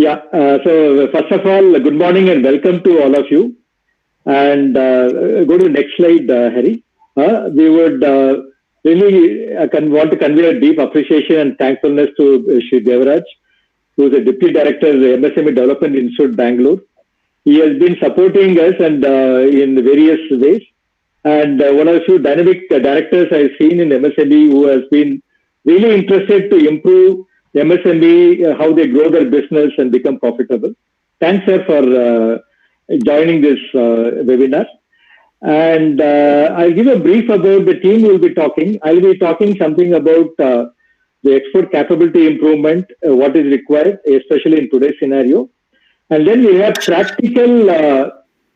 Yeah. So first of all, good morning and welcome to all of you. And go to the next slide, Harry. We would really want to convey a deep appreciation and thankfulness to Shri Devaraj, who is the Deputy Director of the MSME Development Institute, Bangalore. He has been supporting us and in various ways. And one of the few dynamic directors I've seen in MSME who has been really interested to improve MSME, how they grow their business and become profitable. Thanks, sir, for joining this webinar. And I'll give a brief about the team we'll be talking. I'll be talking something about the export capability improvement, what is required, especially in today's scenario. And then we have practical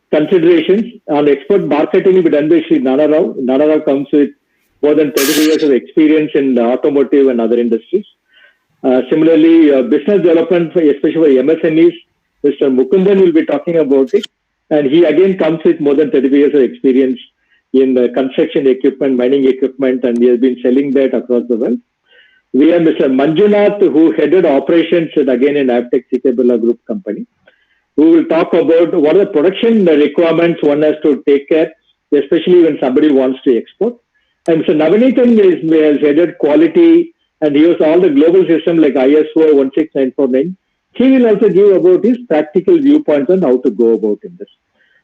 considerations on export marketing will be done by Sri Nana Rao. Nana Rao comes with more than 33 years of experience in the automotive and other industries. Similarly, business development, especially for MSMEs, Mr. Mukundan will be talking about it. And he again comes with more than 35 years of experience in construction equipment, mining equipment, and he has been selling that across the world. We have Mr. Manjunath, who headed operations again in Avtech CK Birla Group company, who will talk about what are the production requirements one has to take care, especially when somebody wants to export. And Mr. Navanithan has headed quality and he has all the global system like ISO 16949. He will also give about his practical viewpoints on how to go about in this.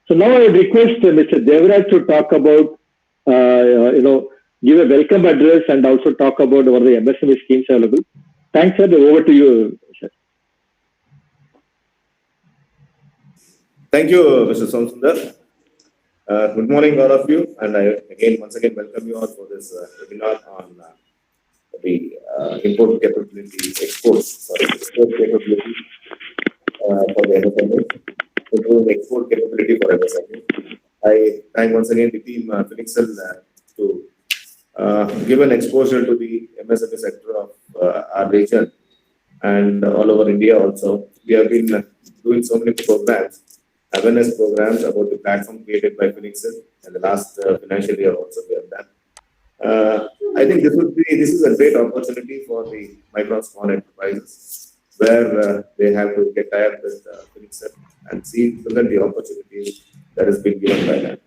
So now I would request Mr. Devaraj to talk about, give a welcome address and also talk about what the MSME schemes are available. Thanks, sir. Over to you, sir. Thank you, Mr. Somsundar. Good morning, all of you. And I once again welcome you all for this webinar on the export capability for the MSME, improving export capability for MSME. I thank once again the team Finexcel to give an exposure to the MSME sector of our region and all over India also. We have been doing so many programs, awareness programs about the platform created by Finexcel in the last financial year also we have done. I think this is a great opportunity for the micro and small enterprises where they have to get tied with Finexcel and see the opportunities that has been given by them.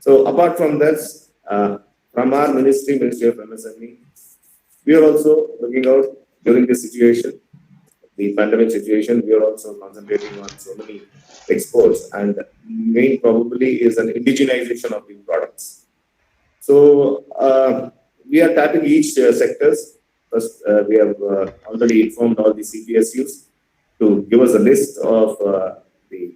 So apart from this, from our Ministry of MSME, we are also looking out during this situation, the pandemic situation. We are also concentrating on so many exports, and main probably is an indigenization of the products. So we are tapping each sectors. First, we have already informed all the CPSUs to give us a list of the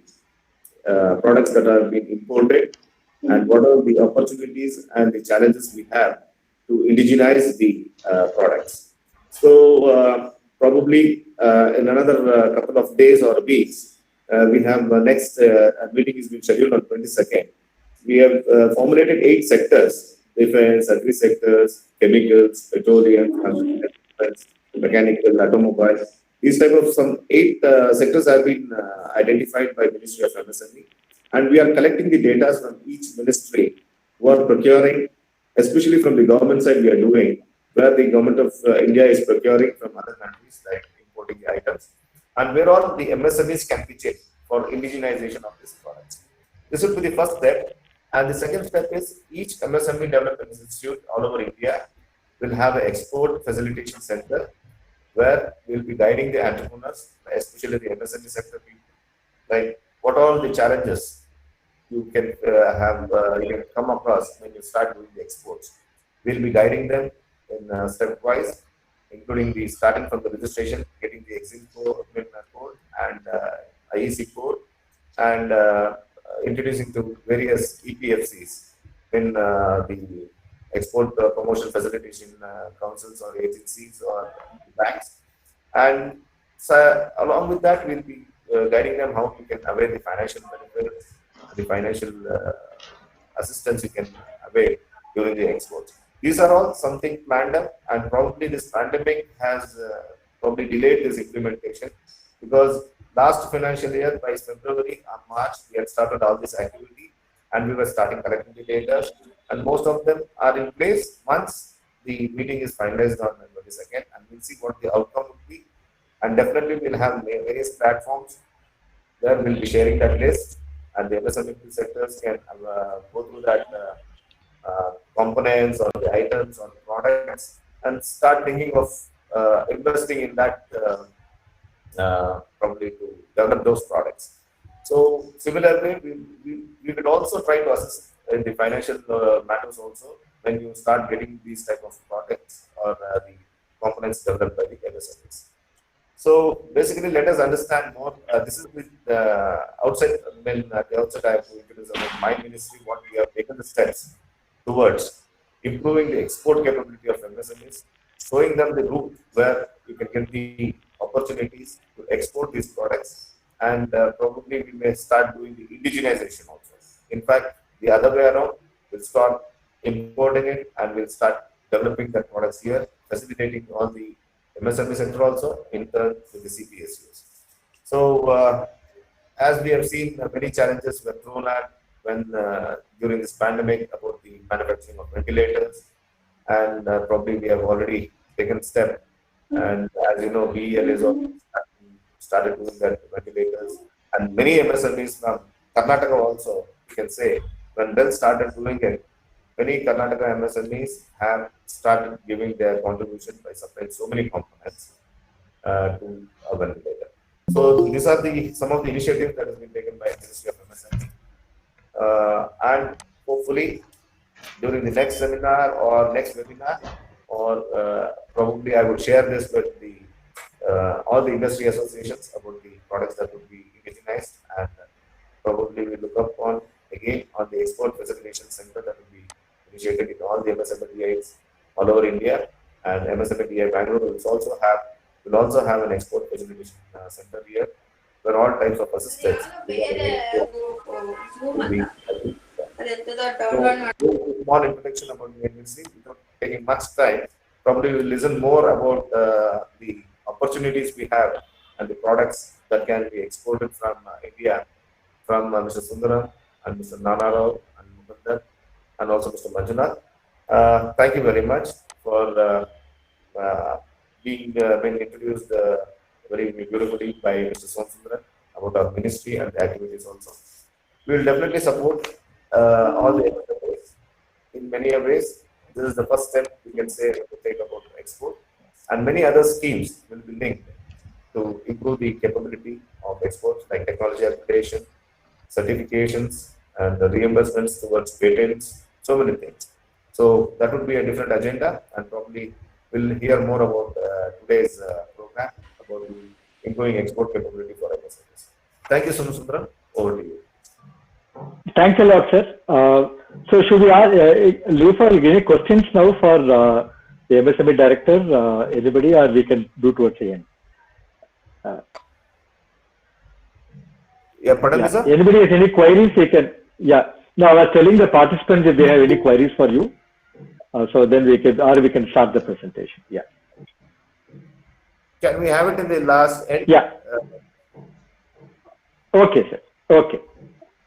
products that are being imported and what are the opportunities and the challenges we have to indigenize the products. So probably in another couple of days or weeks, we have next meeting is being scheduled on 22nd. We have formulated 8 sectors: defense, agri sectors, chemicals, petroleum, mechanical, automobile. These type of some 8 sectors have been identified by Ministry of MSME, and we are collecting the data from each ministry who are procuring, especially from the government side. We are doing where the government of India is procuring from other countries, like importing the items, and where all the MSMEs can pitch in for indigenization of these products. This will be the first step. And the second step is each MSME Development Institute all over India will have an export facilitation center where we will be guiding the entrepreneurs, especially the MSME sector people, like what all the challenges you can you can come across when you start doing the exports. We will be guiding them in stepwise, including the starting from the registration, getting the exim code and IEC code, and introducing to various EPFCs in the export promotion facilitation councils or agencies or banks. And so along with that, we'll be guiding them how you can avail the financial benefits, the financial assistance you can avail during the exports. These are all something planned up, and probably this pandemic has probably delayed this implementation, because last financial year, by February or March, we had started all this activity and we were starting collecting the data, and most of them are in place once the meeting is finalized on the 22nd, and we'll see what the outcome would be. and definitely we'll have various platforms where we'll be sharing that list, and the MSME sectors can go through that components or the items or the products and start thinking of investing in that probably to develop those products. So similarly, we will also try to assist in the financial matters also when you start getting these type of products or the components developed by the MSMEs. So basically, let us understand more. This is with outside. When at the outset, I have to introduce about my ministry, what we have taken the steps towards improving the export capability of MSMEs, showing them the route where you can get the opportunities to export these products, and probably we may start doing the indigenization also. In fact, the other way around, we'll start importing it and we'll start developing the products here, facilitating all the MSME sector also in turn with the CPSUs. So, as we have seen, many challenges were thrown at when during this pandemic about the manufacturing of ventilators, and probably we have already taken step. And as you know, BEL is also started doing that ventilators, and many MSMEs from Karnataka also, you can say, when they started doing it, many Karnataka MSMEs have started giving their contribution by supplying so many components to a ventilator. So these are some of the initiatives that has been taken by Ministry of MSME, and hopefully during the next seminar or next webinar, or probably I would share this with the all the industry associations about the products that would be indigenized, and probably we look up on again on the export facilitation center that will be initiated in all the MSMEs all over India, and MSME Bangalore will also have an export facilitation center here where all types of assistance will be. So, small introduction about the agency without taking much time. Probably we'll listen more about the opportunities we have and the products that can be exported from India from Mr. Sundaram and Mr. Nana Rao and Mukundar and also Mr. Manjunath. Thank you very much for being introduced very beautifully by Mr. Sundaram about our ministry and the activities also. We will definitely support all the efforts in many ways. This is the first step we can say to take about export, and many other schemes will be linked to improve the capability of exports like technology upgradation, certifications, and the reimbursements towards patents, so many things. So that would be a different agenda, and probably we'll hear more about today's program about the improving export capability for MSMEs. Thank you, Sundaram. Over to you. Thanks a lot, sir. So should we leave for any questions now for the MSME director, anybody, or we can do towards the end? Anybody has any queries, they can. Yeah. Now I was telling the participants if they have any queries for you. So then we can start the presentation. Yeah. Can we have it in the last end? Yeah. Okay, sir. Okay.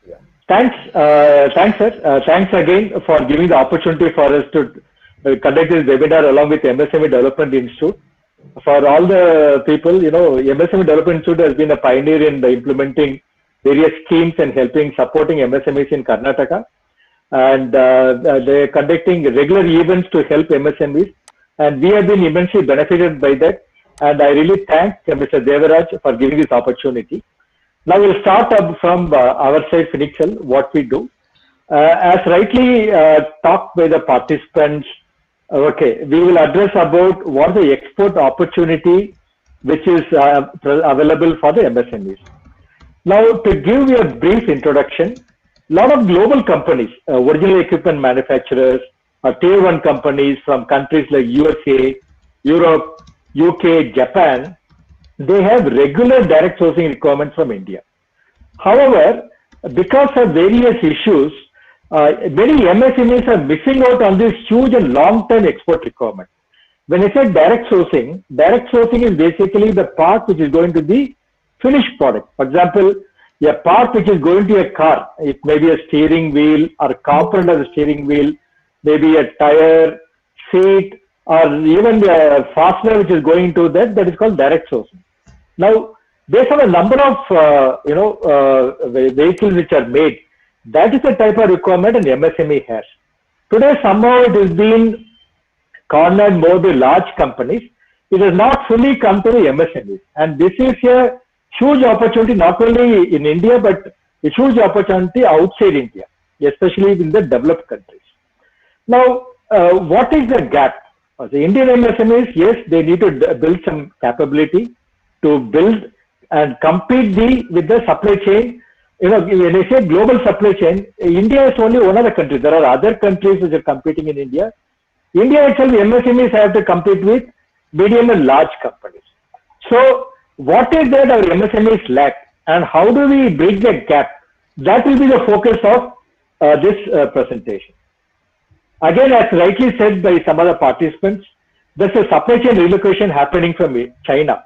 Yeah. Thanks, sir. Thanks again for giving the opportunity for us to conduct this webinar along with MSME Development Institute. For all the people, MSME Development Institute has been a pioneer in implementing various schemes and supporting MSMEs in Karnataka. And they are conducting regular events to help MSMEs. And we have been immensely benefited by that. And I really thank Mr. Devaraj for giving this opportunity. Now we'll start up from our side, Finexcel, what we do. As rightly talked by the participants, okay, we will address about what the export opportunity which is available for the MSMEs. Now, to give you a brief introduction, a lot of global companies, original equipment manufacturers, tier 1 companies from countries like USA, Europe, UK, Japan, they have regular direct sourcing requirements from India. However, because of various issues, many MSMEs are missing out on this huge and long-term export requirement. When I say direct sourcing is basically the part which is going to be finished product. For example, a part which is going to a car, it may be a steering wheel or a component of the steering wheel, maybe a tire, seat, or even the fastener which is going to that is called direct sourcing. Now, based on the number of vehicles which are made, that is the type of requirement an MSME has. Today, somehow it has been cornered more by large companies. It has not fully come to the MSMEs, and this is a huge opportunity not only in India but a huge opportunity outside India, especially in the developed countries. Now, what is the gap? The Indian MSMEs, yes, they need to build some capability to build and compete with the supply chain. When I say global supply chain, India is only one of the countries. There are other countries which are competing in India. India itself, MSMEs have to compete with medium and large companies. So, what is that our MSMEs lack, and how do we bridge that gap? That will be the focus of this presentation. Again, as rightly said by some other participants, there's a supply chain relocation happening from China.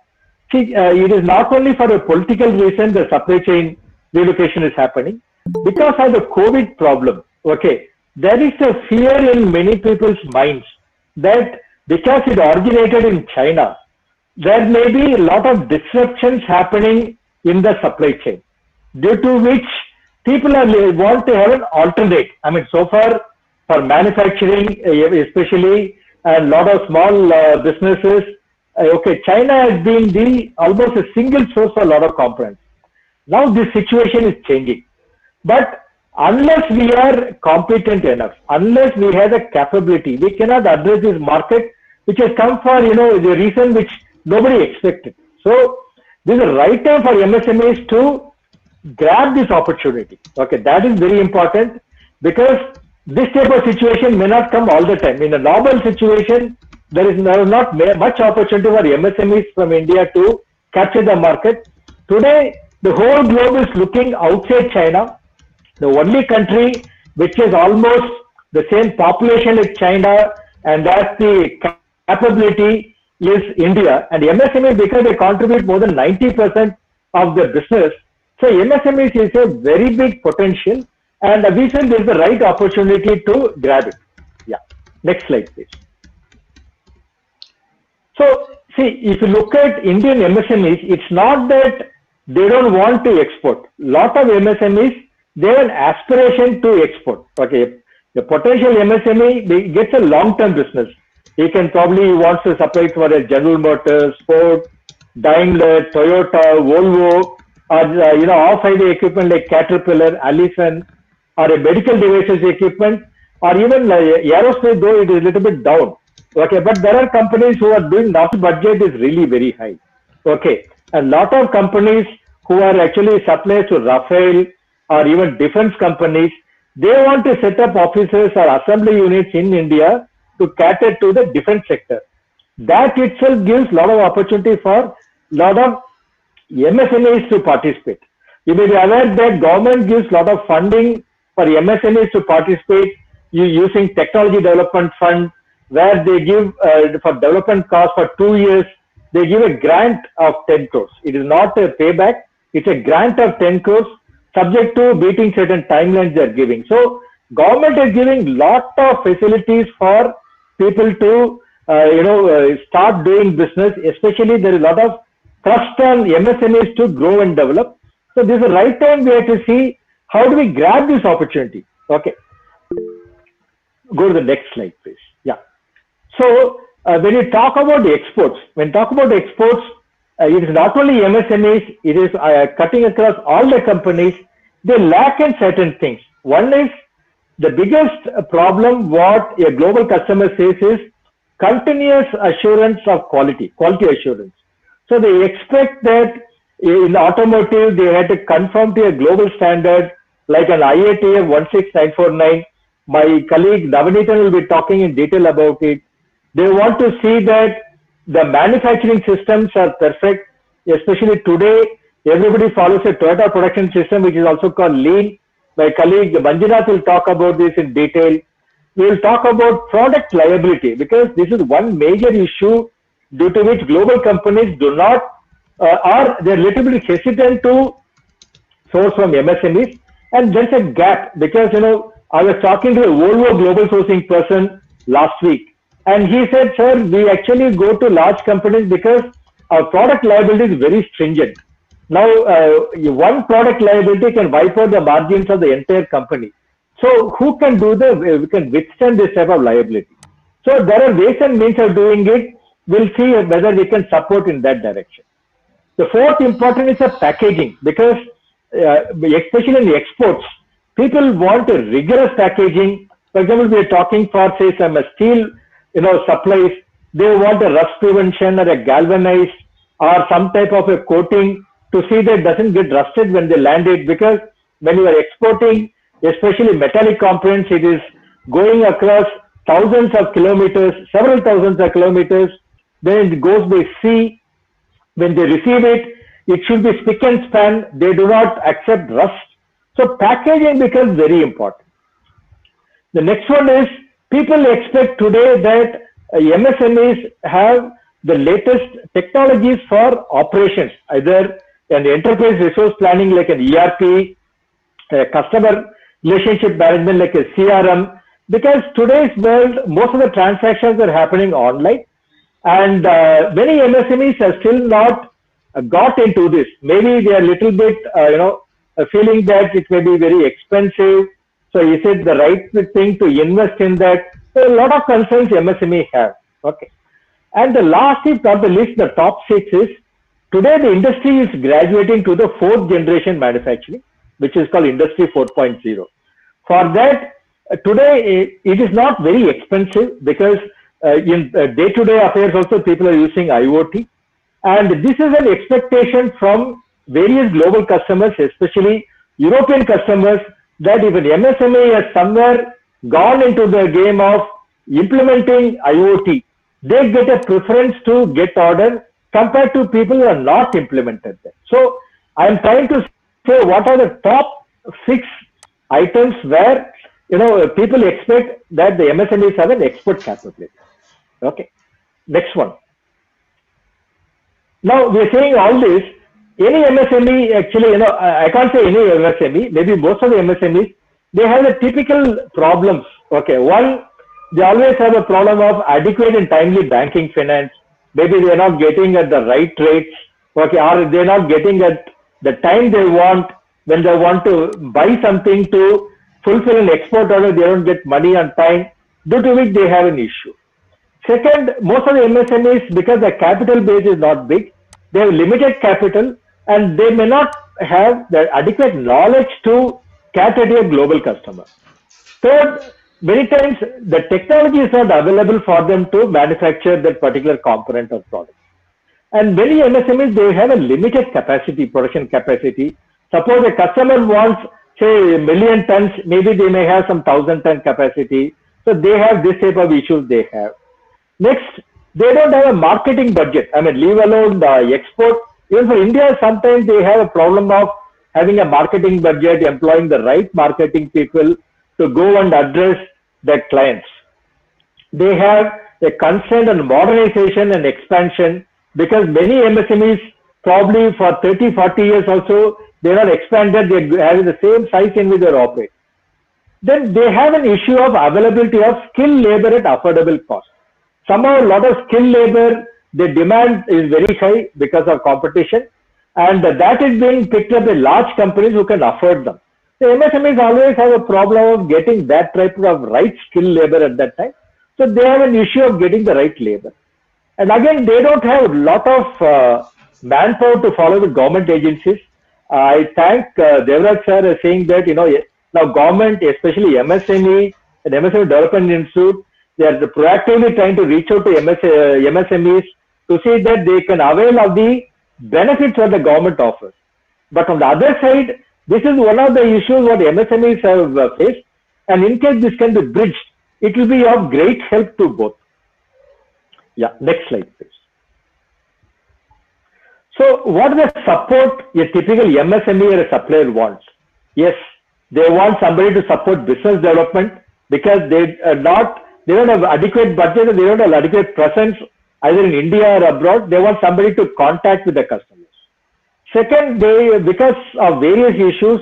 See, it is not only for a political reason the supply chain relocation is happening. Because of the COVID problem, okay, there is a fear in many people's minds that because it originated in China, there may be a lot of disruptions happening in the supply chain, due to which people want to have an alternate. I mean, so far for manufacturing, especially, and a lot of small businesses, okay, China has been almost a single source for a lot of components. Now this situation is changing, but unless we are competent enough, unless we have the capability, we cannot address this market, which has come for the reason which nobody expected. So this is the right time for MSMEs to grab this opportunity. Okay, that is very important, because this type of situation may not come all the time. In a normal situation, there is not much opportunity for MSMEs from India to capture the market. Today, the whole globe is looking outside China. The only country which is almost the same population as China and that's the capability is India. And MSME, because they contribute more than 90% of the business, so MSMEs is a very big potential, and we feel there is the right opportunity to grab it. Yeah. Next slide, please. So, see, if you look at Indian MSMEs, it's not that they don't want to export. Lot of MSMEs, they have an aspiration to export. Okay, the potential MSME gets a long-term business. He can probably wants to supply for a General Motors, Ford, Daimler, Toyota, Volvo, or off-highway equipment like Caterpillar, Allison, or a medical devices equipment, or even aerospace, though it is a little bit down. Okay, but there are companies who are doing now budget is really very high. Okay, a lot of companies who are actually suppliers to Rafael or even defense companies, they want to set up offices or assembly units in India to cater to the defense sector. That itself gives a lot of opportunity for a lot of MSMEs to participate. You may be aware that government gives a lot of funding for MSMEs to participate using technology development fund, where they give for development cost for 2 years, they give a grant of 10 crores. It is not a payback, it's a grant of 10 crores subject to meeting certain timelines they are giving. So government is giving lot of facilities for people to start doing business, especially there is a lot of trust on MSMEs to grow and develop. So this is the right time we have to see how do we grab this opportunity. Okay. Go to the next slide, please. Yeah. So when you talk about the exports, it is not only MSMEs, it is cutting across all the companies. They lack in certain things. One is the biggest problem what a global customer says is continuous assurance of quality assurance. So they expect that in automotive, they had to conform to a global standard like an IATF 16949. My colleague Navanitan will be talking in detail about it. They want to see that the manufacturing systems are perfect, especially today, everybody follows a Toyota production system, which is also called Lean. My colleague Manjunath will talk about this in detail. We will talk about product liability, because this is one major issue due to which global companies do not, or they're little bit hesitant to source from MSMEs. And there's a gap, because, I was talking to a Volvo global sourcing person last week, and he said, sir, we actually go to large companies because our product liability is very stringent. Now, one product liability can wipe out the margins of the entire company. So, who can do we can withstand this type of liability? So, there are ways and means of doing it. We'll see whether we can support in that direction. The fourth important is the packaging, because especially in the exports, people want a rigorous packaging. For example, we are talking for say some steel, supplies. They want a rust prevention or a galvanized or some type of a coating to see that it doesn't get rusted when they land it, because when you are exporting, especially metallic components, it is going across thousands of kilometers, several thousands of kilometers. Then it goes by sea. When they receive it, it should be spick and span. They do not accept rust. So packaging becomes very important. The next one is, people expect today that MSMEs have the latest technologies for operations, either an enterprise resource planning like an ERP, customer relationship management like a CRM, because today's world, most of the transactions are happening online, and many MSMEs have still not got into this. Maybe they are a little bit, feeling that it may be very expensive. So is it the right thing to invest in that? So a lot of concerns MSME have. Okay. And the last, if not the least, the top 6 is, today the industry is graduating to the 4th generation manufacturing, which is called Industry 4.0. For that, today it is not very expensive, because in day-to-day affairs also people are using IoT. And this is an expectation from various global customers, especially European customers, that if an MSME has somewhere gone into the game of implementing IoT, they get a preference to get order compared to people who are not implemented that. So I am trying to say what are the top 6 items where people expect that the MSMEs have an export capability. Okay, next one. Now we are saying all this. Any MSME, actually, I can't say any MSME, maybe most of the MSMEs, they have the typical problems. Okay, one, they always have a problem of adequate and timely banking finance. Maybe they are not getting at the right rates. Okay, or they are not getting at the time they want. When they want to buy something to fulfill an export order, they don't get money on time, due to which they have an issue. Second, most of the MSMEs, because the capital base is not big, they have limited capital, and they may not have the adequate knowledge to cater to a global customer. Third, many times the technology is not available for them to manufacture that particular component or product. And many MSMEs, they have a limited capacity, production capacity. Suppose a customer wants, say, 1 million tons, maybe they may have some 1,000-ton capacity. So they have this type of issues they have. Next, they don't have a marketing budget. I mean, leave alone the export. Even for India, sometimes they have a problem of having a marketing budget, employing the right marketing people to go and address their clients. They have a concern on modernization and expansion, because many MSMEs probably for 30, 40 years also, they're not expanded, they have the same size in which they operate. Then they have an issue of availability of skilled labor at affordable cost. Somehow a lot of skilled labor, the demand is very high because of competition, and that is being picked up by large companies who can afford them. The MSMEs always have a problem of getting that type of right skilled labor at that time. So they have an issue of getting the right labor. And again, they don't have a lot of manpower to follow the government agencies. I thank Devraj sir saying that, now government, especially MSME and MSME Development Institute, they are proactively trying to reach out to MSMEs to see that they can avail of the benefits that the government offers. But on the other side, this is one of the issues what MSMEs have faced, and in case this can be bridged, it will be of great help to both. Yeah, next slide, please. So what is the support a typical MSME or a supplier wants? Yes, they want somebody to support business development, because they don't have adequate budget, or they don't have adequate presence either in India or abroad. They want somebody to contact with the customers. Second, because of various issues,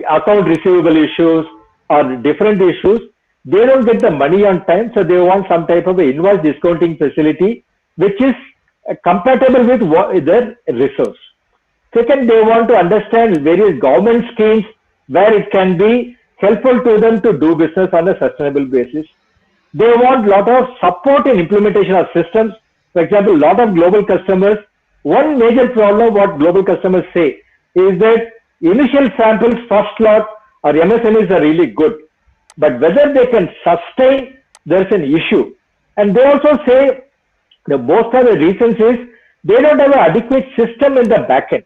account receivable issues or different issues, they don't get the money on time, so they want some type of invoice discounting facility, which is compatible with their resource. Second, they want to understand various government schemes where it can be helpful to them to do business on a sustainable basis. They want a lot of support in implementation of systems. For example, a lot of global customers, one major problem what global customers say is that initial samples, first lot or MSMEs are really good, but whether they can sustain, there's an issue. And they also say the most of the reasons is they don't have an adequate system in the back end.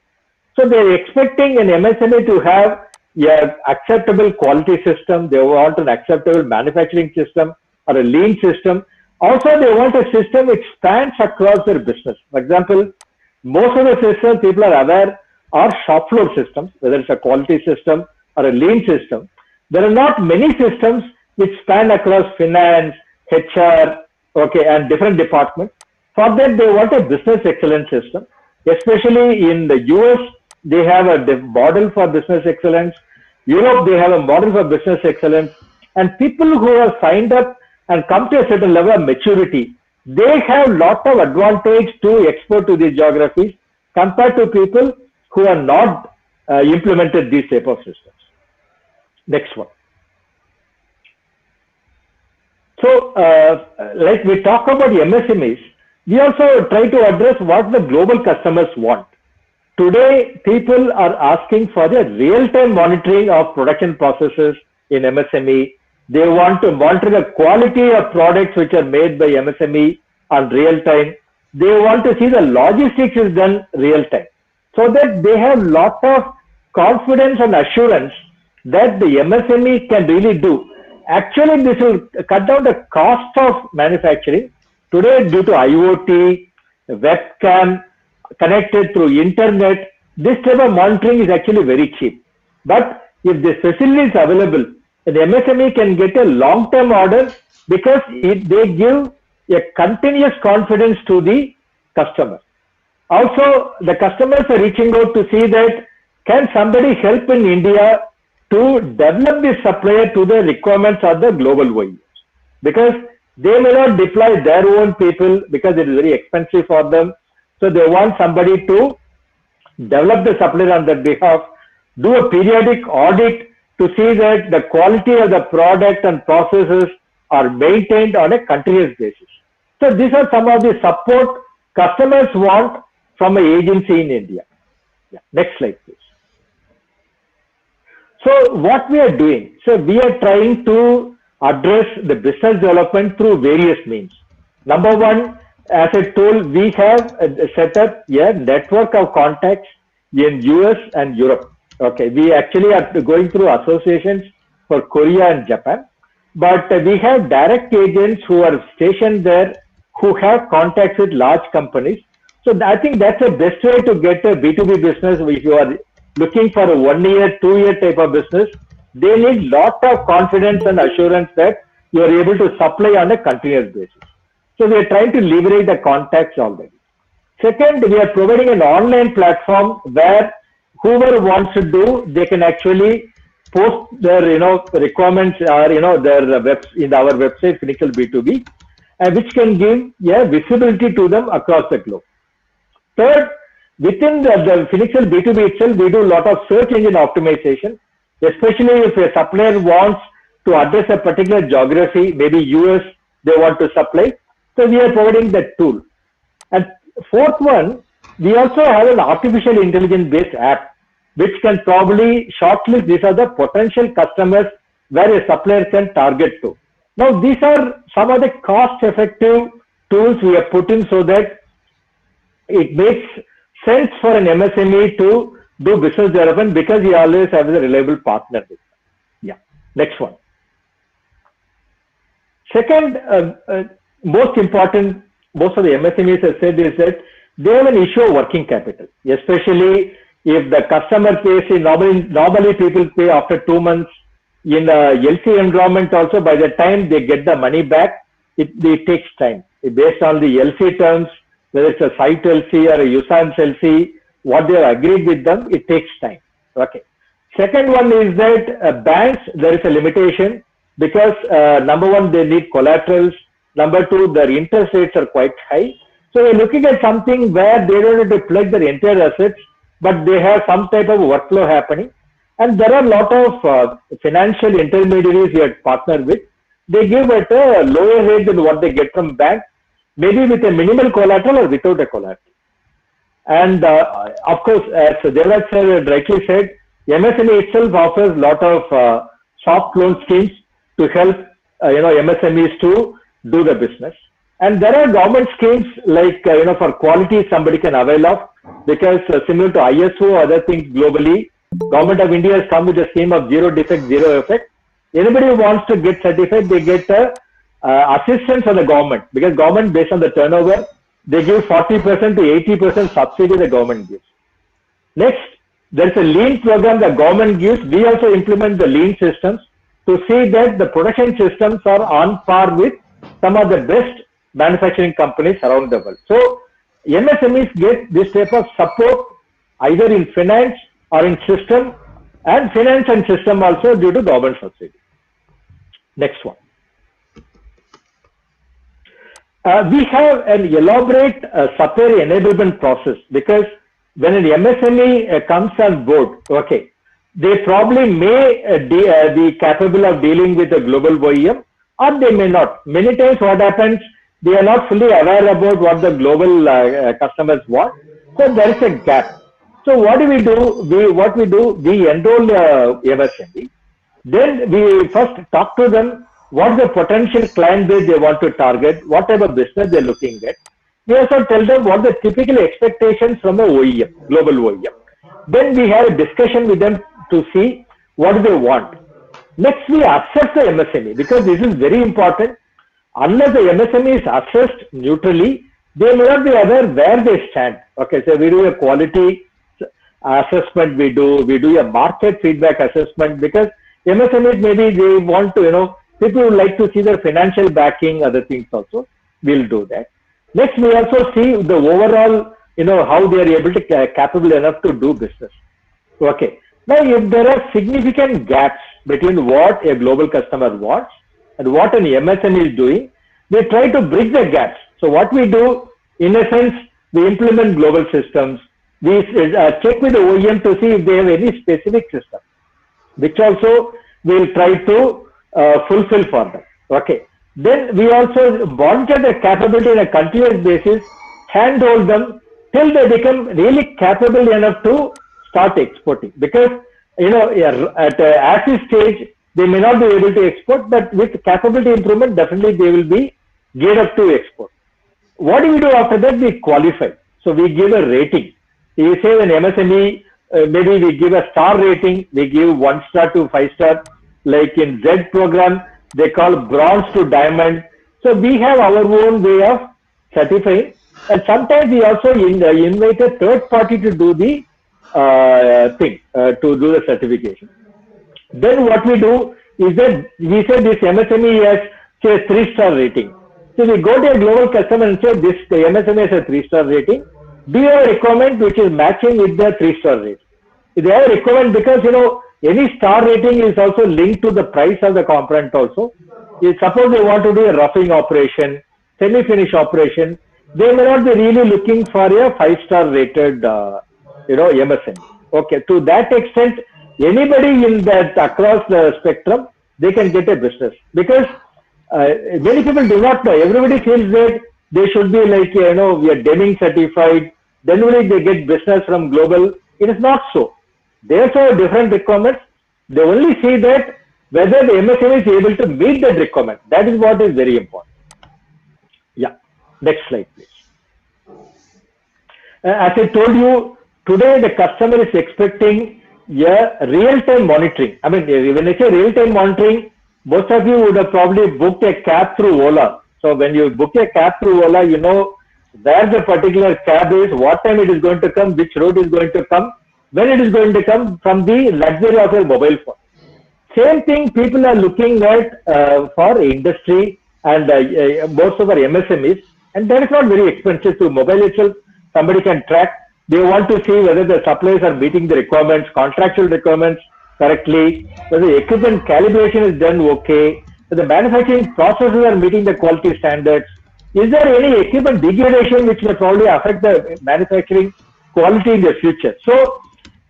So they're expecting an MSME to have an acceptable quality system. They want an acceptable manufacturing system or a lean system. Also, they want a system which spans across their business. For example, most of the systems people are aware are shop floor systems, whether it's a quality system or a lean system. There are not many systems which span across finance, HR, okay, and different departments. For that, they want a business excellence system. Especially in the US, they have a model for business excellence. Europe, they have a model for business excellence. And people who have signed up and come to a certain level of maturity, they have lot of advantage to export to these geographies compared to people who are not implemented these type of systems. Next one. So, like we talk about MSMEs, we also try to address what the global customers want. Today, people are asking for the real-time monitoring of production processes in MSME. They want to monitor the quality of products which are made by MSME on real time. They want to see the logistics is done real time, so that they have lot of confidence and assurance that the MSME can really do. Actually, this will cut down the cost of manufacturing. Today, due to IoT, webcam, connected through internet, this type of monitoring is actually very cheap. But if this facility is available, the MSME can get a long-term order because they give a continuous confidence to the customer. Also, the customers are reaching out to see that can somebody help in India to develop the supplier to the requirements of the global OEMs, because they may not deploy their own people because it is very expensive for them. So they want somebody to develop the supplier on their behalf, do a periodic audit to see that the quality of the product and processes are maintained on a continuous basis. So these are some of the support customers want from an agency in India. Yeah. Next slide, please. So what we are doing, so we are trying to address the business development through various means. Number one, as I told, we have set up a network of contacts in US and Europe. Okay, we actually are going through associations for Korea and Japan, but we have direct agents who are stationed there who have contacts with large companies. So I think that's the best way to get a B2B business. If you are looking for a 1 year, 2 year type of business, they need lot of confidence and assurance that you are able to supply on a continuous basis. So we are trying to leverage the contacts already. Second, we are providing an online platform where whoever wants to do, they can actually post their requirements or their webs in our website Finacle B2B, and which can give visibility to them across the globe. Third, within the Finacle B2B itself, we do a lot of search engine optimization, especially if a supplier wants to address a particular geography, maybe US, they want to supply. So we are providing that tool. And fourth one, we also have an artificial intelligence based app, which can probably shortlist these are the potential customers where a supplier can target to. Now, these are some of the cost effective tools we have put in so that it makes sense for an MSME to do business development because he always has a reliable partner. Yeah. Next one. Second, most important, most of the MSMEs have said is that they have an issue of working capital, especially if the customer pays, normally people pay after 2 months. In a LC environment also, by the time they get the money back, it takes time. Based on the LC terms, whether it's a site LC or a USANS LC, what they have agreed with them, it takes time. Okay. Second one is that banks, there is a limitation because number one, they need collaterals. Number two, their interest rates are quite high. So we're looking at something where they don't have to plug their entire assets, but they have some type of workflow happening. And there are a lot of financial intermediaries we are partnered with. They give at a lower rate than what they get from bank, maybe with a minimal collateral or without a collateral. And of course, as Devraj sir rightly said, MSME itself offers a lot of soft loan schemes to help MSMEs to do the business. And there are government schemes like for quality somebody can avail of, because similar to ISO or other things globally, Government of India has come with a scheme of zero defect, zero effect. Anybody who wants to get certified, they get assistance from the government, because government, based on the turnover, they give 40% to 80% subsidy the government gives. Next, there's a lean program the government gives. We also implement the lean systems to see that the production systems are on par with some of the best manufacturing companies around the world. So MSMEs get this type of support either in finance or in system, and finance and system also due to government subsidy. Next one. We have an elaborate supplier enablement process, because when an MSME comes on board, okay, they probably may be capable of dealing with a global OEM, or they may not. Many times what happens, they are not fully aware about what the global customers want. So there is a gap. So what do? We enroll MSME. Then we first talk to them, what the potential client base they want to target, what type of business they're looking at. We also tell them what the typical expectations from a OEM, global OEM. Then we have a discussion with them to see what they want. Next, we assess the MSME, because this is very important. Unless the MSME is assessed neutrally, they may not be aware where they stand. Okay, so we do a quality assessment, we do a market feedback assessment, because MSMEs maybe they want to, people would like to see their financial backing, other things also. We'll do that. Next, we also see the overall, how they are able to capable enough to do business. Okay. Now, if there are significant gaps between what a global customer wants and what an MSME is doing, we try to bridge the gaps. So what we do, in a sense, we implement global systems. We check with the OEM to see if they have any specific system, which also we'll try to fulfill for them. Okay. Then we also monitor the capability on a continuous basis, handhold them till they become really capable enough to start exporting. Because, at as this stage, they may not be able to export, but with capability improvement, definitely they will be geared up to export. What do we do after that? We qualify. So we give a rating. You say an MSME, maybe we give a star rating, we give 1 star to 5 star, like in Z program, they call bronze to diamond. So we have our own way of certifying, and sometimes we also invite a third party to do the to do the certification. Then what we do is that we say this MSME has, say, 3-star rating. So we go to a global customer and say the MSME has a 3-star rating. Do you have a requirement which is matching with the 3-star rating? If they have a requirement, because any star rating is also linked to the price of the component also. If suppose they want to do a roughing operation, semi-finish operation, they may not be really looking for a 5-star rated MSME. Okay, to that extent, anybody in that across the spectrum, they can get a business, because many people do not know. Everybody feels that they should be like, we are Deming certified, then only they get business from global. It is not so. They also have different requirements. They only see that whether the MSME is able to meet that requirement. That is what is very important. Yeah. Next slide, please. As I told you, today the customer is expecting a real-time monitoring. I mean, when I say real-time monitoring, most of you would have probably booked a cab through Ola. So when you book a cab through Ola, you know where the particular cab is, what time it is going to come, which road is going to come, when it is going to come, from the luxury of your mobile phone. Same thing people are looking at for industry and most of our MSMEs, and that is not very expensive. To mobile itself, somebody can track. They want to see whether the suppliers are meeting the requirements, contractual requirements correctly, whether the equipment calibration is done okay, whether the manufacturing processes are meeting the quality standards. is there any equipment degradation which may probably affect the manufacturing quality in the future? So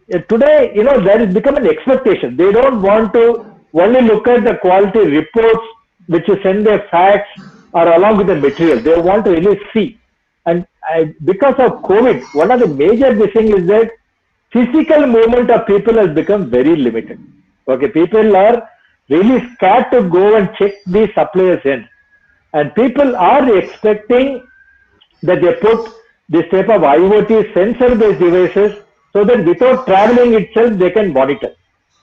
today, there has become an expectation. They don't want to only look at the quality reports which you send their facts or along with the material. They want to really see. And because of COVID, one of the major thing is that physical movement of people has become very limited. Okay, people are really scared to go and check the suppliers in. And people are expecting that they put this type of IoT sensor-based devices so that without traveling itself, they can monitor.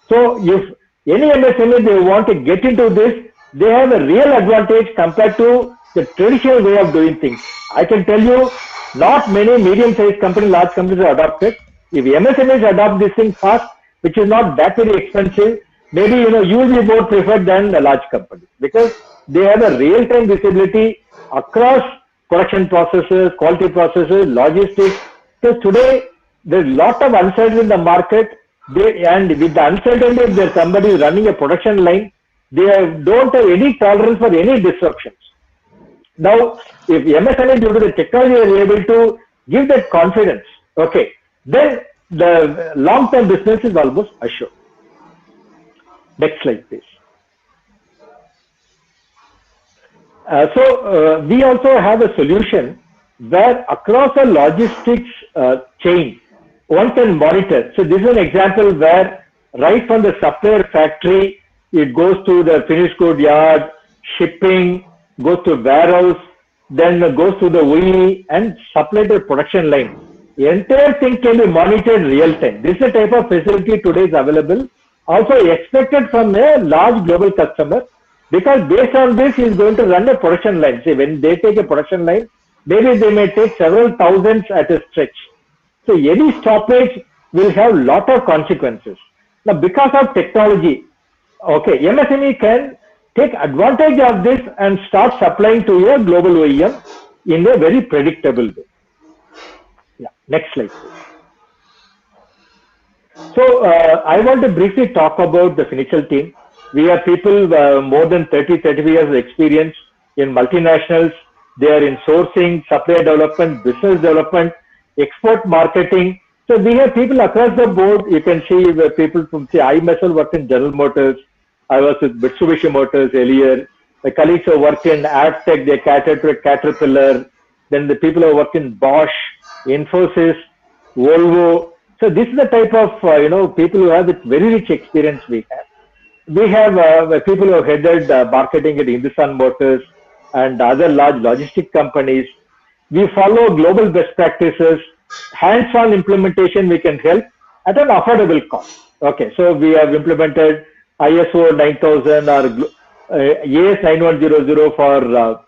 So if any MSME, they want to get into this, they have a real advantage compared to the traditional way of doing things. I can tell you, not many medium-sized companies, large companies are adopted. If MSMEs adopt this thing fast, which is not that very expensive, maybe you will be more preferred than the large company because they have a real-time visibility across production processes, quality processes, logistics. Because today there's a lot of uncertainty in the market, and with the uncertainty, if there's somebody running a production line, they don't have any tolerance for any disruptions. Now, if MSME due to the technology is able to give that confidence, okay, then the long-term business is almost assured. Next slide, please. So we also have a solution where across a logistics chain, one can monitor. So this is an example where right from the supplier factory, it goes to the finished good yard, shipping, goes to warehouse, then goes to the OE and supply to the production line. The entire thing can be monitored real time. This is the type of facility today is available. Also expected from a large global customer because based on this, he is going to run a production line. See, when they take a production line, maybe they may take several thousands at a stretch. So any stoppage will have lot of consequences. Now, because of technology, okay, MSME can take advantage of this and start supplying to a global OEM in a very predictable way. Yeah, next slide, please. So I want to briefly talk about the Finichel team. We have people more than 35 years of experience in multinationals. They are in sourcing, supply development, business development, export marketing. So we have people across the board. You can see people from, say, I myself worked in General Motors. I was with Mitsubishi Motors earlier. My colleagues who worked in AdTech, they catered to a Caterpillar. Then the people who worked in Bosch, Infosys, Volvo. So this is the type of people who have this very rich experience we have. We have people who have headed marketing at Hindustan Motors and other large logistic companies. We follow global best practices. Hands-on implementation we can help at an affordable cost. Okay, so we have implemented ISO 9000 or AS 9100 for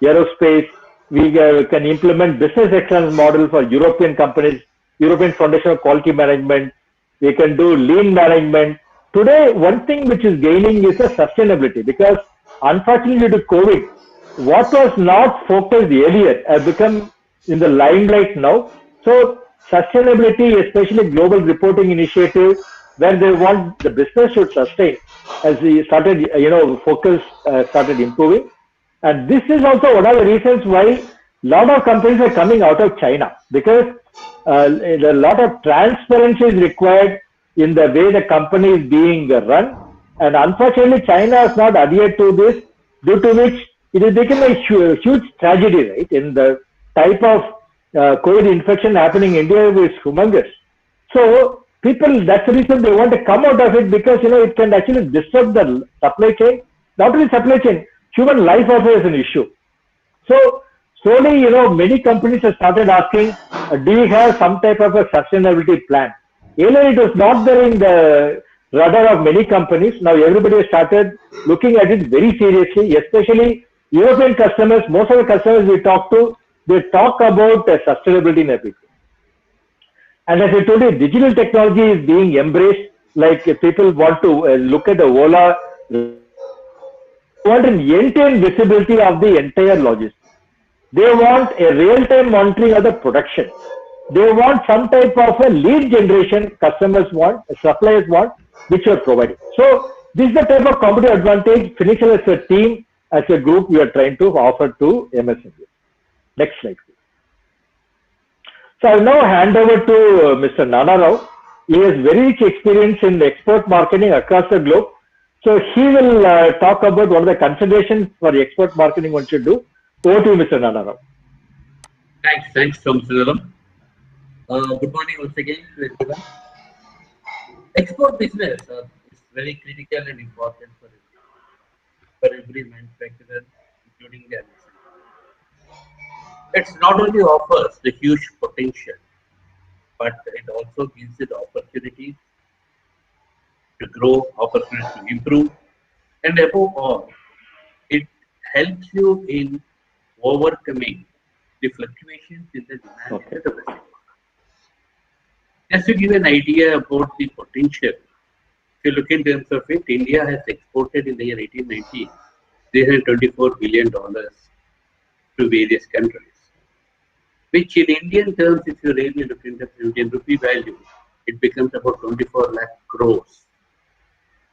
aerospace. We can implement business excellence model for European companies, European Foundation of Quality Management. We can do lean management. Today, one thing which is gaining is the sustainability because unfortunately due to COVID, what was not focused earlier has become in the limelight now. So sustainability, especially global reporting initiative, where they want the business should sustain, as we started, focus started improving. And this is also one of the reasons why a lot of companies are coming out of China because a lot of transparency is required in the way the company is being run. And unfortunately, China has not adhered to this, due to which it has become a huge tragedy, right? In the type of COVID infection happening in India is humongous. So people, that's the reason they want to come out of it because, it can actually disrupt the supply chain. Not only supply chain, human life also is an issue. So slowly, many companies have started asking, do you have some type of a sustainability plan? Earlier, it was not there in the radar of many companies. Now everybody has started looking at it very seriously, especially European customers. Most of the customers we talk to, they talk about sustainability in everything. And as I told you, digital technology is being embraced. Like people want to look at the Ola, want an end-to-end visibility of the entire logistics. They want a real-time monitoring of the production. They want some type of a lead generation customers want, suppliers want, which are providing. So this is the type of competitive advantage Finichel as a team, as a group, we are trying to offer to MSME. Next slide. So I'll now hand over to Mr. Nana Rao. He has very rich experience in export marketing across the globe. So he will talk about what are the considerations for export marketing one should do. Over to you, Mr. Nana Rao. Thanks, Thomas. Good morning once again to everyone. Export business is very critical and important for every manufacturer, including the MSME. It not only offers the huge potential, but it also gives you the opportunity to grow, opportunity to improve, and above all, it helps you in overcoming the fluctuations in the demand in the domestic market. Just to give an idea about the potential, if you look in terms of it, India has exported in the year 1890 $324 billion to various countries, which in Indian terms, if you really look into the Indian rupee value, it becomes about 24 lakh crores.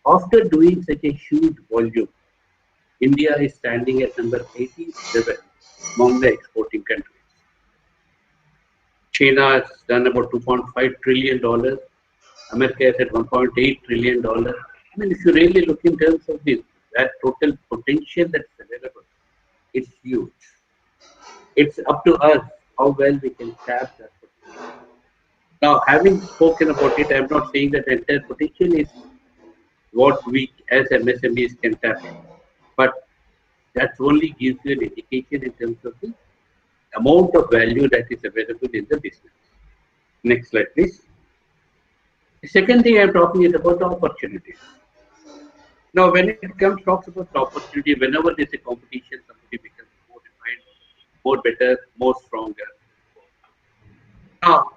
After doing such a huge volume, India is standing at number 87 among the exporting countries. China has done about $2.5 trillion. America has had $1.8 trillion. I mean, if you really look in terms of this, that total potential that's available, it's huge. It's up to us how well we can tap that potential. Now, having spoken about it, I'm not saying that the entire potential is what we as MSMEs can tap in, but that only gives you an indication in terms of the amount of value that is available in the business. Next slide, please. The second thing I'm talking is about the opportunities. Now, when it talks about the opportunity, whenever there's a competition, somebody becomes more refined, more better, more stronger. Now,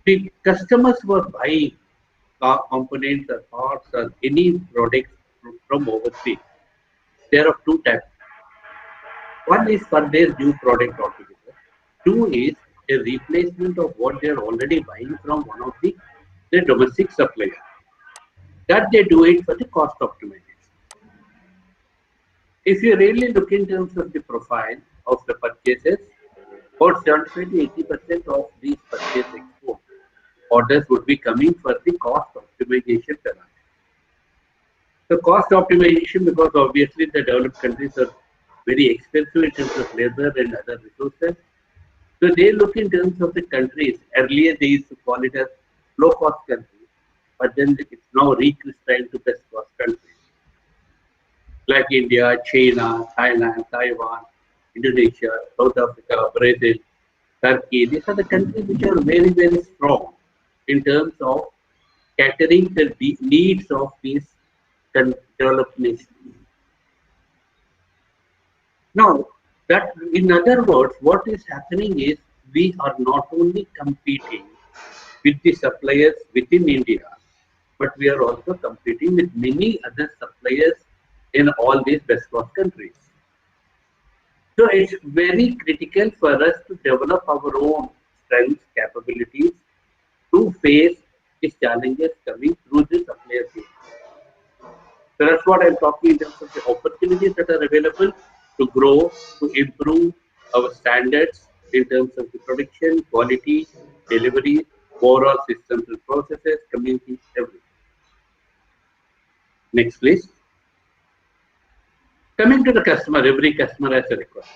the customers who are buying car components or parts or any products from overseas, they are of two types. One is for their new product altogether. Two is a replacement of what they are already buying from one of the domestic suppliers. That they do it for the cost optimization. If you really look in terms of the profile of the purchases, about 75 to 80% of these purchase export orders would be coming for the cost optimization parameter. The cost optimization, because obviously the developed countries are very expensive in terms of labor and other resources. So they look in terms of the countries. Earlier they used to call it as low cost countries, but then it's now recrystallized to best cost countries. Like India, China, Thailand, Taiwan, Indonesia, South Africa, Brazil, Turkey. These are the countries which are very, very strong in terms of catering the needs of these developed nations. Now, that in other words, what is happening is we are not only competing with the suppliers within India, but we are also competing with many other suppliers in all these best cost countries. So it's very critical for us to develop our own strengths, capabilities to face these challenges coming through the supplier chain. So that's what I'm talking in terms of the opportunities that are available to grow, to improve our standards in terms of the production, quality, delivery, overall systems and processes, communities, everything. Next, please. Coming to the customer, every customer has a requirement.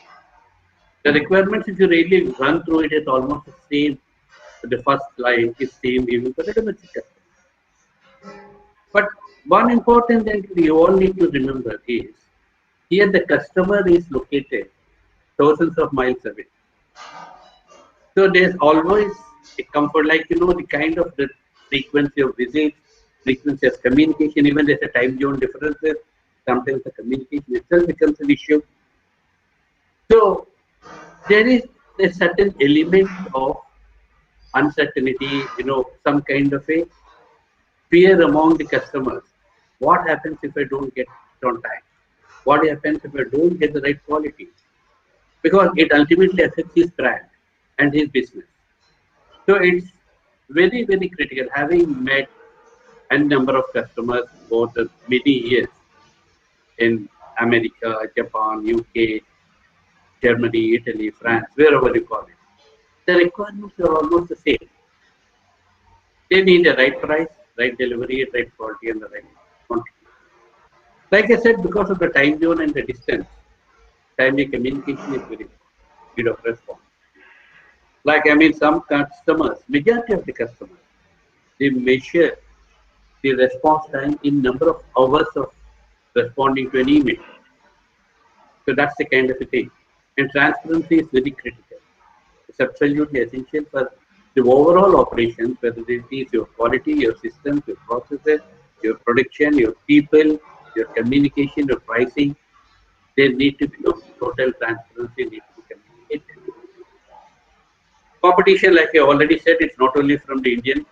The requirements, if you really run through it, it's almost the same. The first line is same even for the domestic customer. But one important thing we all need to remember is, here the customer is located thousands of miles away. So there's always a comfort, like, the kind of the frequency of visits, frequency of communication, even there's a time zone differences, sometimes the communication itself becomes an issue. So there is a certain element of uncertainty, some kind of a fear among the customers. What happens if I don't get it on time? What happens if I don't get the right quality? Because it ultimately affects his brand and his business. So it's very, very critical. Having met a number of customers over the many years in America, Japan, UK, Germany, Italy, France, wherever you call it. The requirements are almost the same. They need the right price, right delivery, right quality, and the right quantity. Like I said, because of the time zone and the distance, timely communication is very important. Speed of response. Like some customers, majority of the customers, they measure the response time in number of hours of responding to an email. So that's the kind of a thing. And transparency is very critical. It's absolutely essential for the overall operations, whether it is your quality, your systems, your processes, your production, your people, your communication, your pricing. There need to be total transparency need to be communicated. Competition, like I already said, it's not only from the Indian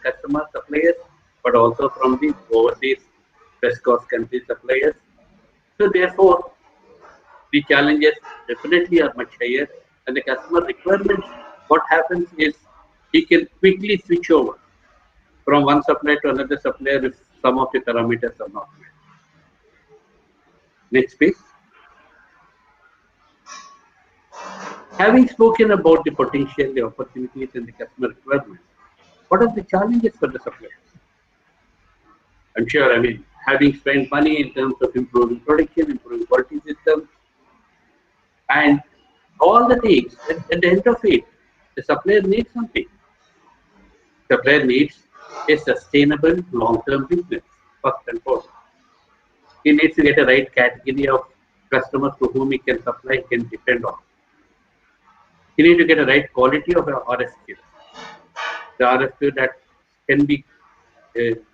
customer suppliers, but also from the overseas best cost country suppliers. So therefore, the challenges definitely are much higher, and the customer requirements. What happens is he can quickly switch over from one supplier to another supplier if some of the parameters are not met. Next, please. Having spoken about the potential, the opportunities, and the customer requirements, what are the challenges for the suppliers? I'm sure, having spent money in terms of improving production, improving quality systems, and all the things, at the end of it, the supplier needs something. Supplier needs a sustainable long-term business, first and foremost. He needs to get a right category of customers to whom he can supply, he can depend on. He needs to get a right quality of RFQ. The RFQ that can be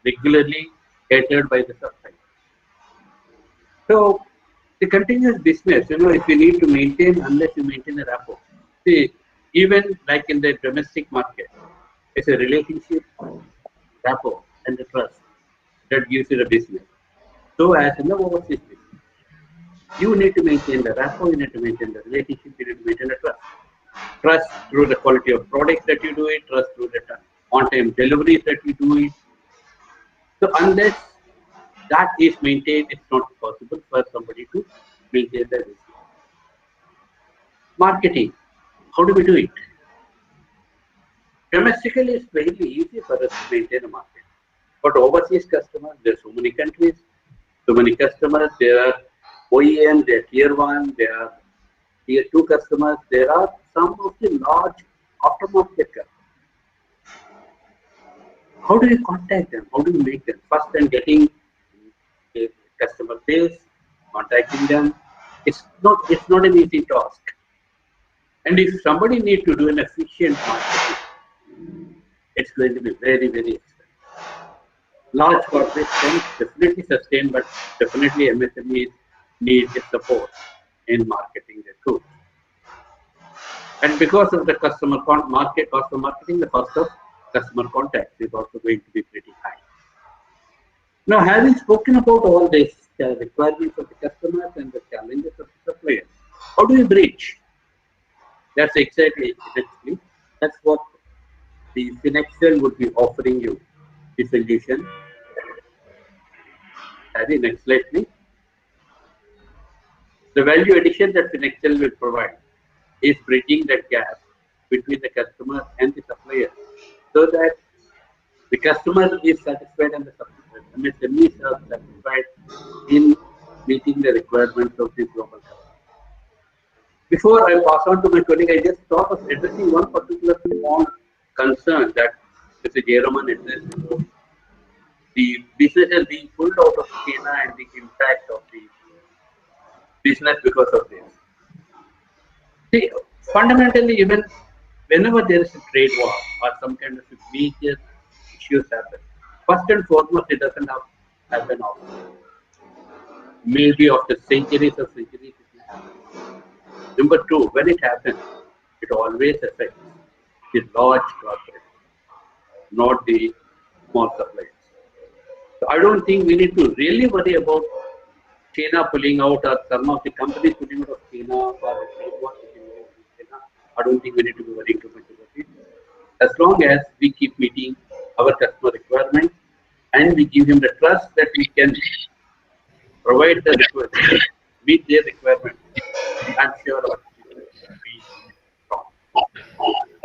regularly catered by the supplier. So, the continuous business, if you need to maintain, unless you maintain a rapport. See, even like in the domestic market, it's a relationship, rapport, and the trust that gives you the business. So, as in the overseas business, you need to maintain the rapport, you need to maintain the relationship, you need to maintain the trust. Trust through the quality of products that you do it, trust through the on-time deliveries that you do it. So, unless that is maintained, it's not possible for somebody to maintain their business. Marketing, how do we do it? Domestically, it's very easy for us to maintain a market. But overseas customers, there are so many countries, so many customers, there are OEM, there are tier 1, there are tier 2 customers, there are some of the large aftermarket customers. How do you contact them? How do you make them? First, and getting a customer base, contacting them, it's not an easy task. And if somebody needs to do an efficient marketing, it's going to be very, very expensive. Large corporates can definitely sustain, but definitely MSMEs need support in marketing their tools. And because of the customer cost of marketing, the cost of customer contact is also going to be pretty high. Now, having spoken about all these requirements of the customers and the challenges of the suppliers, how do you bridge? That's exactly. That's what the Finexcel would be offering you, the solution. Next slide, please. The value addition that Finexcel will provide is bridging that gap between the customer and the supplier, so that the customer is satisfied and the MSMEs are satisfied in meeting the requirements of the global customer. Before I pass on to my colleague, I just thought of addressing one particular small concern that Mr. Jayaraman addressed. The business is being pulled out of China and the impact of the business because of this. See, fundamentally, even whenever there is a trade war or some kind of major issues happen, first and foremost, it doesn't happen often. Maybe after centuries of centuries, it will happen. Number two, when it happens, it always affects the large corporates, not the small suppliers. So I don't think we need to really worry about China pulling out or some of the companies pulling out of China or trade war China. I don't think we need to be worrying too much about it. As long as we keep meeting our customer requirements and we give him the trust that we can provide the requirements, meet their requirements, I'm sure our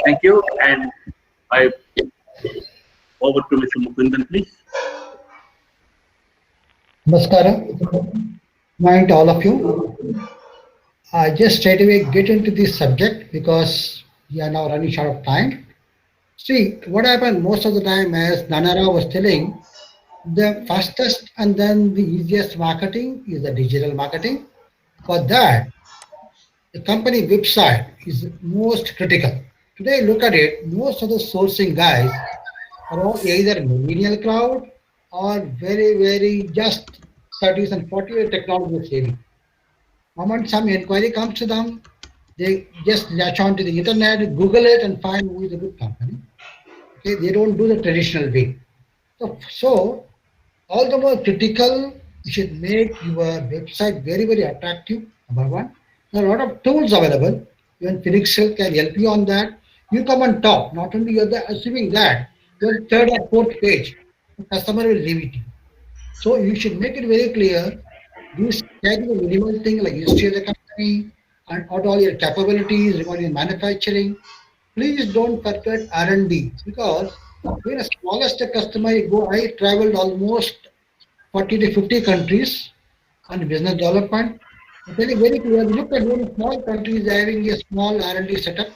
Thank you. And I over to Mr. Mukundan, please. Namaskara. Morning to all of you. I just straight away get into this subject because we are now running short of time. See, what happened most of the time, as Nanara was telling, the fastest and then the easiest marketing is the digital marketing. For that, the company website is most critical. Today, look at it, most of the sourcing guys are all either millennial crowd or very just 30s and 40s technology savvy. Moment some inquiry comes to them, they just latch on to the internet, Google it, and find who is a good company. Okay, they don't do the traditional way. So all the more critical, you should make your website very attractive. Number one, there are a lot of tools available. Even Phoenixel can help you on that. You come on top. Not only you're assuming that you're third or fourth page, the customer will leave it to you. So you should make it very clear. These carry the minimal thing like history of the company and what all your capabilities regarding manufacturing. Please don't forget R&D because when a smallest customer you go, I traveled almost 40 to 50 countries on business development. I tell you very clearly, look at one small countries having a small R&D setup.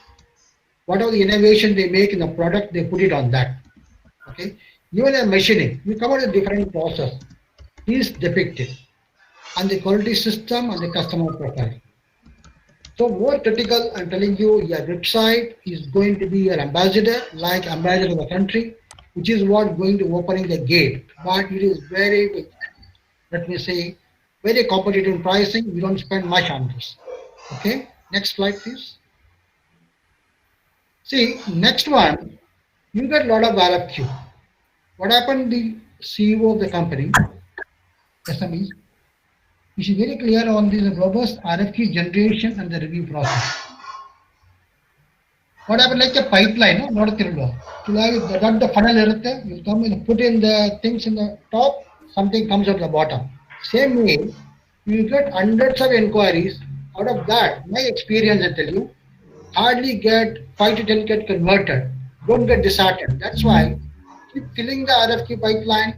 Whatever the innovation they make in the product, they put it on that. Okay. Even a machining, we cover a different process. Is depicted and the quality system and the customer profile. So more critical, I'm telling you, your website is going to be your ambassador, like ambassador of the country, which is what going to opening the gate. But it is very, let me say, very competitive in pricing. We don't spend much on this. Okay, next slide, please. See, next one, you get a lot of RFQ. What happened? The CEO of the company, SMEs, you should be very clear on this robust RFQ generation and the review process. What happened like a pipeline, no? Not a ತಿರುಳು. That the funnel ಇರುತ್ತೆ, you come and put in the things in the top, something comes out the bottom. Same way, you get hundreds of inquiries. Out of that, my experience I tell you, hardly get 5 to 10 get converted. Don't get disheartened. That's why keep filling the RFQ pipeline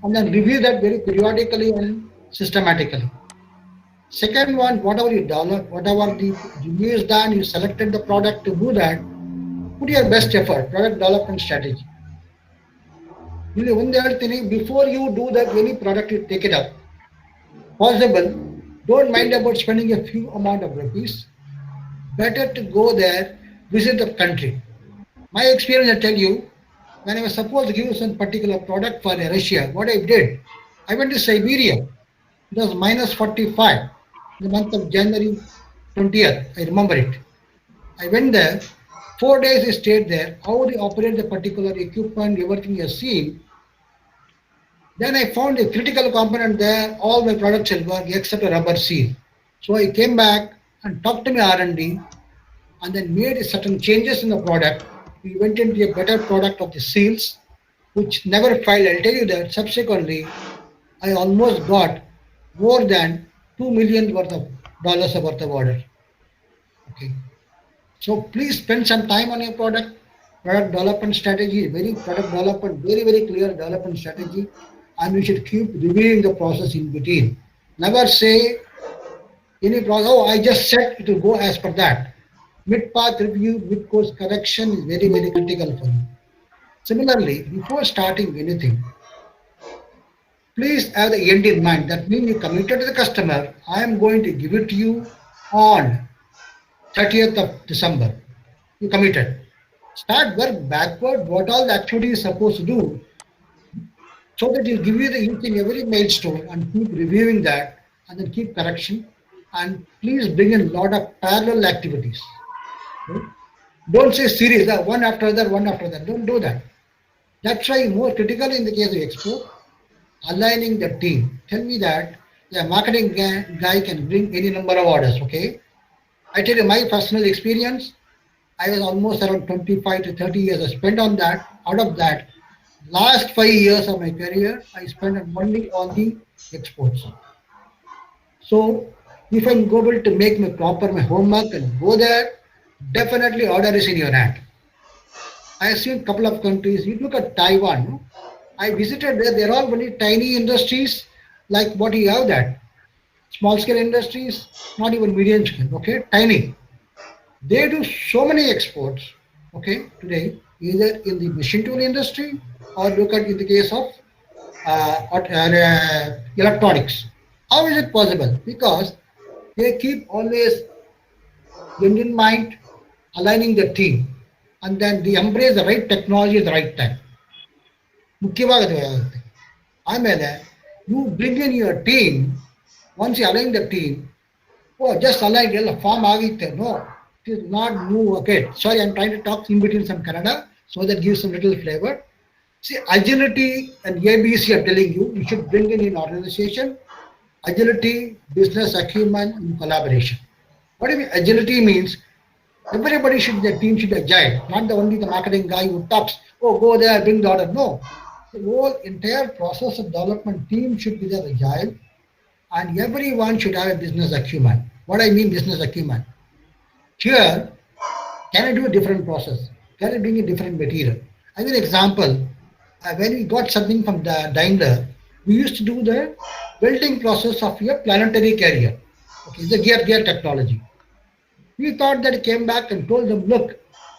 and then review that very periodically and systematically. Second one, whatever you develop, whatever the review is done, you selected the product to do that, put your best effort, product development strategy. Before you do that, any product you take it up, possible, don't mind about spending a few amount of rupees. Better to go there, visit the country. My experience, I tell you, when I was supposed to give some particular product for Russia, what I did, I went to Siberia. It was minus 45 in the month of January 20th. I remember it. I went there. 4 days I stayed there. How they operate the particular equipment, everything you seen. Then I found a critical component there. All my products will work except a rubber seal. So I came back and talked to my R&D and then made certain changes in the product. We went into a better product of the seals, which never failed. I'll tell you that subsequently, I almost got more than $2 million worth of order. Okay. So please spend some time on your product development strategy, product development, very clear development strategy, and we should keep reviewing the process in between. Never say any process, oh, I just said it will go as per that. Mid-path review, mid-course correction is very critical for you. Similarly, before starting anything, please have the end in mind. That means you committed to the customer, I am going to give it to you on 30th of December. You committed. Start work backward, what all the activity is supposed to do, so that you give you the each in every milestone and keep reviewing that and then keep correction. And please bring in a lot of parallel activities. Okay? Don't say series, one after that. Don't do that. That's why more critical in the case of export, aligning the team. Tell me that the marketing guy can bring any number of orders, okay? I tell you my personal experience, I was almost around 25 to 30 years I spent on that. Out of that, last 5 years of my career, I spent only on the exports. So if I'm able to make my homework and go there, definitely order is in your hand. I have seen a couple of countries. You look at Taiwan. No? I visited there. They're all very tiny industries, like what you have that. Small scale industries, not even medium scale. Okay, tiny. They do so many exports. Okay, today either in the machine tool industry or look at in the case of electronics. How is it possible? Because they keep always end in mind aligning the team and then they embrace the right technology at the right time. ಮುಖ್ಯವಾಗದು ಆಗುತ್ತೆ. ಆಮೇಲೆ you bring in your team, once you align the team, oh, just align ಎಲ್ಲ form ಆಗಿತ್ತೆ. No, it is not new. Okay, sorry, I'm trying to talk in between some Kannada so that gives some little flavor. See, agility and ABC are telling you should bring in organization, agility, business acumen, and collaboration. What do you mean? Agility means everybody should, the team should be agile, not the only the marketing guy who talks, oh, go there, bring the order. No. The whole entire process of development team should be there agile and everyone should have a business acumen. What I mean business acumen? Here, can I do a different process? Can I bring a different material? I give an example. When we got something from the Daimler, we used to do the welding process of your planetary carrier. Okay, the gear technology. We thought that it came back and told them, look,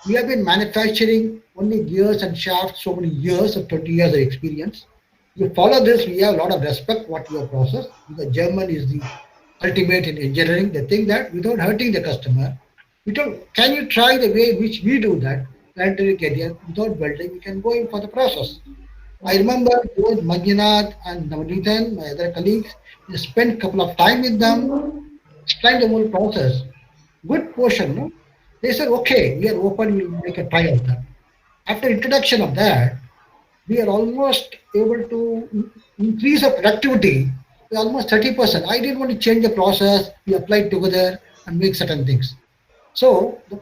we have been manufacturing only gears and shafts so many years of 20 years of experience. You follow this, we have a lot of respect what your process, because German is the ultimate in engineering. They think that without hurting the customer, can you try the way which we do that, planetary carrier, without welding, we can go in for the process. I remember both Manjunath and Navneethan, my other colleagues, we spent a couple of time with them, explained the whole process. Good portion, no? They said, okay, we are open, we'll make a try of that. After introduction of that, we are almost able to increase our productivity by almost 30%. I didn't want to change the process, we applied together and make certain things. So the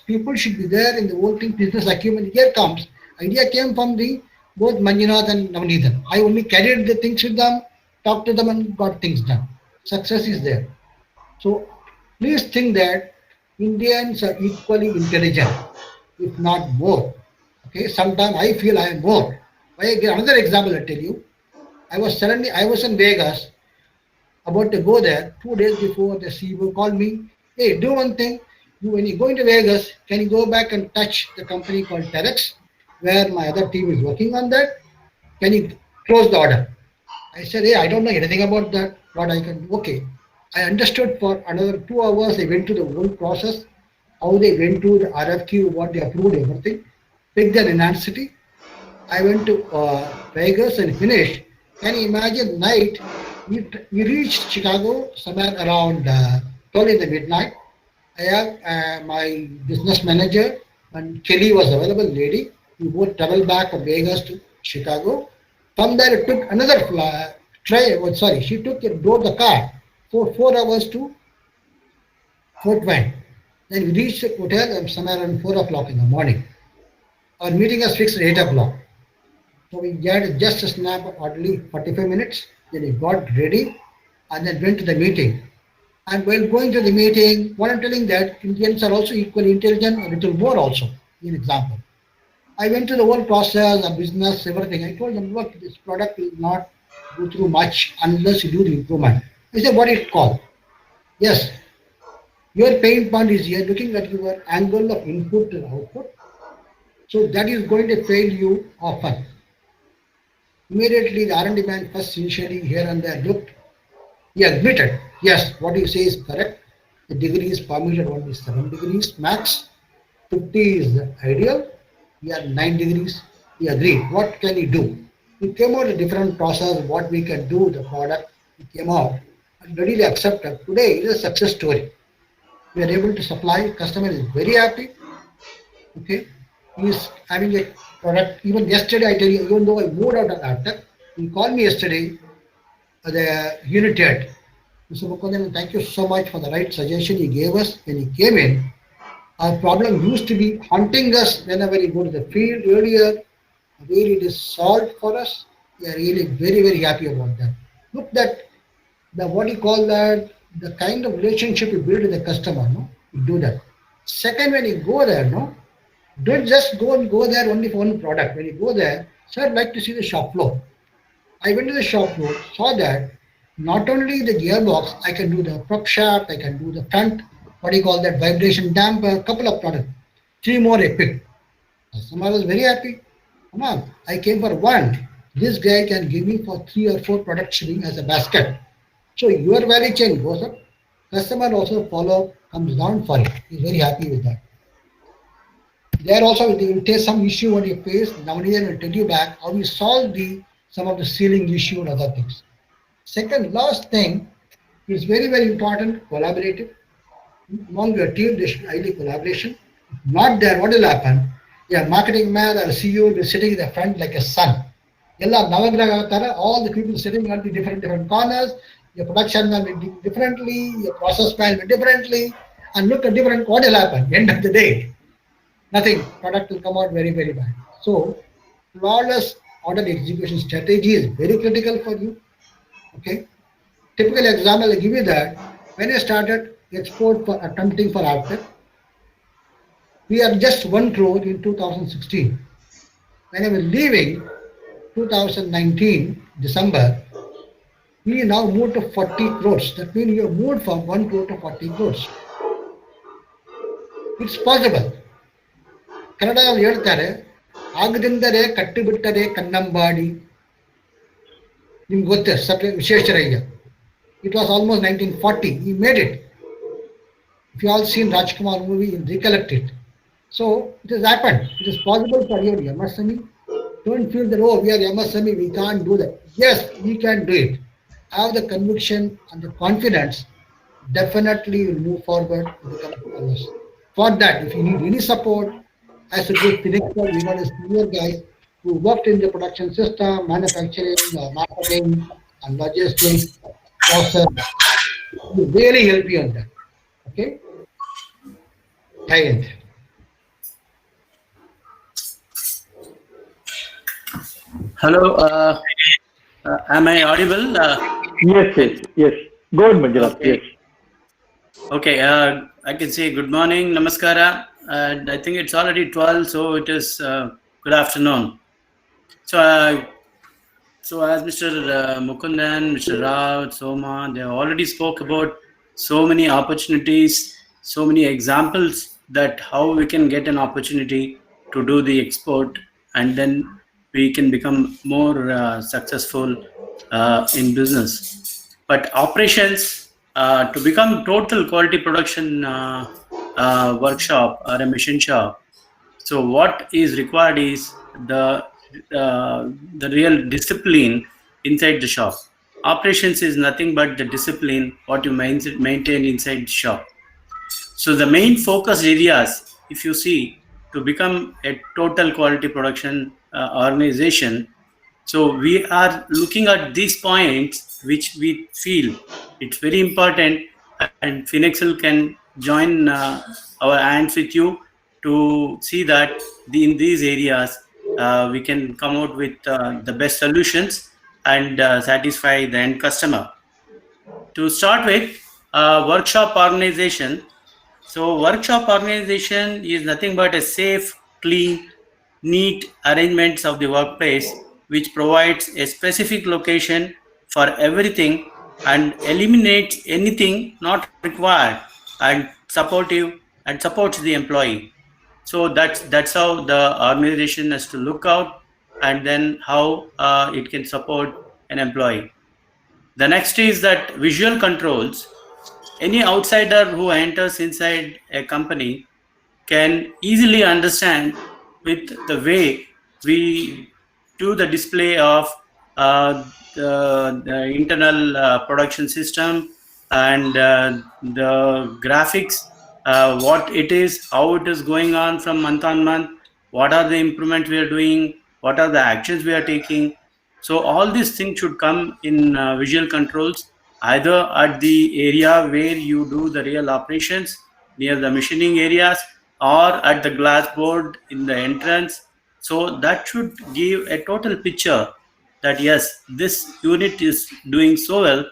people should be there in the whole thing, business acumen. Here comes, idea came from the both Manjunath and Navneethan. I only carried the things with them, talked to them and got things done. Success is there. So please think that Indians are equally intelligent, if not more. Okay, sometimes I feel I am more. Another example I tell you. I was in Vegas, about to go there. 2 days before, the CEO called me. Hey, do one thing. When you go into Vegas, can you go back and touch the company called Terex, where my other team is working on that? Can you close the order? I said, hey, I don't know anything about that. What I can do? Okay. I understood for another 2 hours. I went to the whole process, how they went to the RFQ, what they approved, everything. Picked their intensity. I went to Vegas and finished. Can you imagine night? We reached Chicago somewhere around 12 in the midnight. I have my business manager and Kelly was available, lady. We both traveled back from Vegas to Chicago. From there, it took another she drove the car for 4 hours to Fort Wayne. Then we reached the hotel somewhere around 4 o'clock in the morning. Our meeting was fixed at 8 o'clock. So we had just a snap of hardly 45 minutes. Then we got ready and then went to the meeting. And while going to the meeting, what I'm telling that Indians are also equally intelligent, a little more also, in example. I went to the whole process, the business, everything. I told them, look, this product will not go through much unless you do the improvement. I said, what is it called? Yes, your pain point is here, looking at your angle of input to output. So that is going to fail you often. Immediately the R&D man first initially here and there looked. He admitted, yes, what you say is correct. The degree is permitted only 7 degrees max. 50 is the ideal. We are 9 degrees. He agreed. What can he do? We came out a different process, what we can do, the product. We came out and readily accepted. Today it is a success story. We are able to supply. Customer is very happy. Okay. He is having a product. Even yesterday, I tell you, even though I moved out of Artec, he called me yesterday, the unit head. Mr. Mukhandan, thank you so much for the right suggestion he gave us when he came in. Our problem used to be haunting us whenever we go to the field earlier. Really, it is solved for us. We are really very, very happy about that. Look that the what you call that, the kind of relationship you build with the customer, no? You do that. Second, when you go there, no, don't just go there only for one product. When you go there, sir, I'd like to see the shop floor. I went to the shop floor, saw that not only the gearbox, I can do the prop shaft, I can do the front, what do you call that, vibration damper, couple of products. 3 more I picked. Customer was very happy. Come on, I came for one. This guy can give me for 3 or 4 products shipping as a basket. So your value chain goes up. Customer also follow comes down for it. He's very happy with that. There also they will take some issue on your face. Now they will tell you back how you solve some of the ceiling issue and other things. Second, last thing is very, very important, collaborative. Among your team, there should be highly collaboration. Not there, what will happen? Your marketing man or CEO will be sitting in the front like a sun. All the people sitting at the different corners, your production will be differently, your process man will be differently, and look at different, what will happen? End of the day, nothing, product will come out very, very bad. So, flawless order execution strategy is very critical for you. Okay. Typical example, I give you that when I started export for attempting for Aptec, we are just 1 crore in 2016. When I was leaving 2019 December, we now moved to 40 crores. That means we have moved from 1 crore to 40 crores. It's possible. ಕನ್ನಡದಲ್ಲಿ ಹೇಳ್ತಾರೆ ಆಗದಿಂದಲೇ ಕಟ್ಟಿಬಿಟ್ಟರೆ ಕನ್ನಂಬಾಡಿ ನಿಮ್ಗೆ ಗೊತ್ತೇ Visvesvaraya. It was almost 1940. He made it. If you all seen Rajkumar movie, you recollect it. So it has happened. It is possible for your MSME. Don't feel that, oh, we are MSME, we can't do that. Yes, we can do it. Have the conviction and the confidence, definitely you will move forward to become famous. For that, if you need any support, as a good director, we got a senior guy who worked in the production system, manufacturing, marketing, and logistics, process. He will really help you on that. Okay? Thank you. Hello, am I audible? Yes. Go on, Manjunath. Okay. Yes. Okay, I can say good morning, namaskara, and I think it's already 12, so it is good afternoon. So as Mr. Mukundan, Mr. Rao, Soma, they already spoke about so many opportunities, so many examples that how we can get an opportunity to do the export, and then we can become more successful in business. But operations, to become total quality production workshop or a machine shop, so what is required is the real discipline inside the shop. Operations is nothing but the discipline what you maintain inside the shop. So the main focus areas, if you see, to become a total quality production organization, so we are looking at these points which we feel it's very important, and Finexcel can join our hands with you to see that in these areas we can come out with the best solutions and satisfy the end customer. To start with, workshop organization. So workshop organization is nothing but a safe, clean, neat arrangements of the workplace which provides a specific location for everything and eliminates anything not required and supports the employee. So that's how the organization has to look out, and then how it can support an employee. The next is that visual controls. Any outsider who enters inside a company can easily understand with the way we do the display of the internal production system and the graphics, what it is, how it is going on from month on month, what are the improvements we are doing, what are the actions we are taking. So all these things should come in visual controls, either at the area where you do the real operations near the machining areas, or at the glass board in the entrance. So that should give a total picture that yes, this unit is doing so well,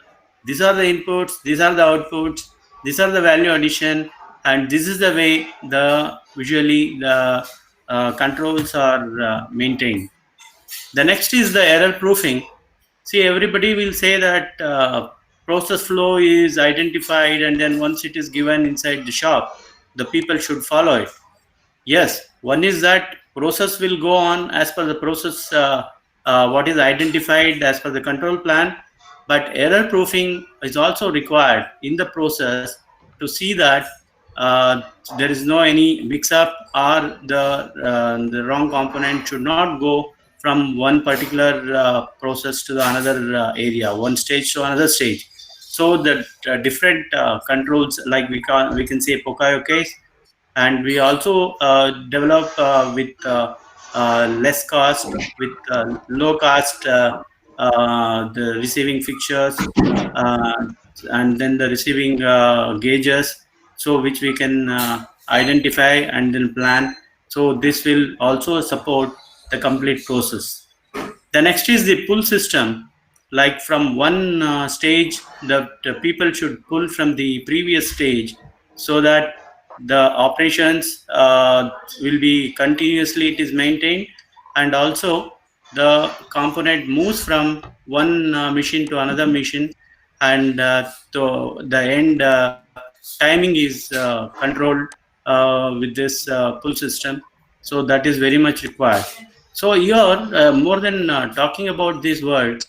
these are the inputs, these are the outputs, these are the value addition, and this is the way the visually the controls are maintained. The next is the error proofing. See, everybody will say that process flow is identified, and then once it is given inside the shop, the people should follow it. Yes, one is that process will go on as per the process, what is identified as per the control plan, but error proofing is also required in the process to see that there is no any mix up, or the wrong component should not go from one particular process to the another area, one stage to another stage. So the different controls, like we can say Pocayo case, and we also develop with less cost, with low cost, the receiving fixtures, and then the receiving gauges, so which we can identify and then plan. So this will also support the complete process. The next is the pull system. Like from one stage, the people should pull from the previous stage, so that the operations will be continuously, it is maintained, and also the component moves from one machine to another machine, and to the end timing is controlled with this pull system. So that is very much required. So here, more than talking about this word,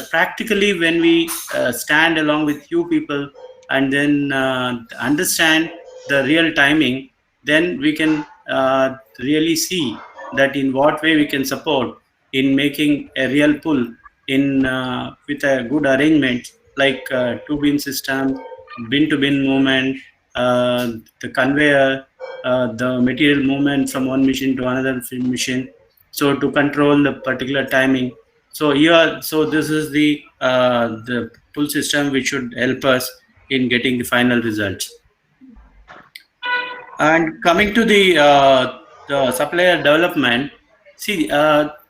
practically when we stand along with you people and then understand the real timing, then we can really see that in what way we can support in making a real pull in with a good arrangement, like two bin system, bin to bin movement, the conveyor, the material movement from one machine to another machine, so to control the particular timing. So here, so this is the pull system which should help us in getting the final results. And coming to the supplier development, see,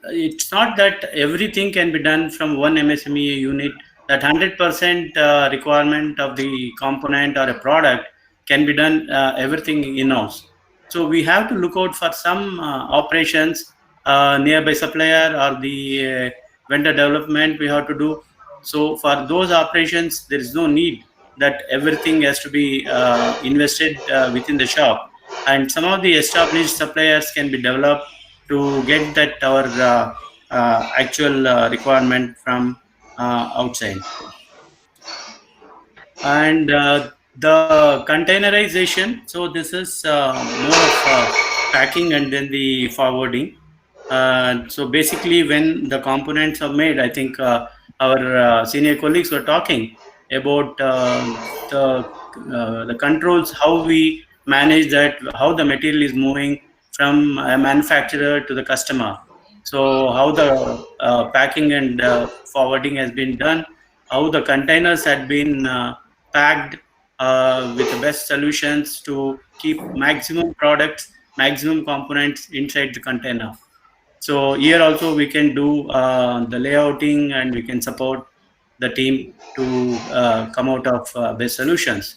it's not that everything can be done from one MSME unit, that 100% requirement of the component or a product can be done everything in-house. So we have to look out for some operations nearby supplier or the vendor development we have to do. So for those operations, there is no need that everything has to be invested within the shop, and some of the established suppliers can be developed to get that our actual requirement from outside. And the containerization, so this is more of packing and then the forwarding. So basically, when the components are made, I think our senior colleagues were talking about the controls, how we manage that, how the material is moving from a manufacturer to the customer. So how the packing and forwarding has been done, how the containers had been packed with the best solutions to keep maximum products, maximum components inside the container. So here also we can do the layouting, and we can support the team to come out of best solutions.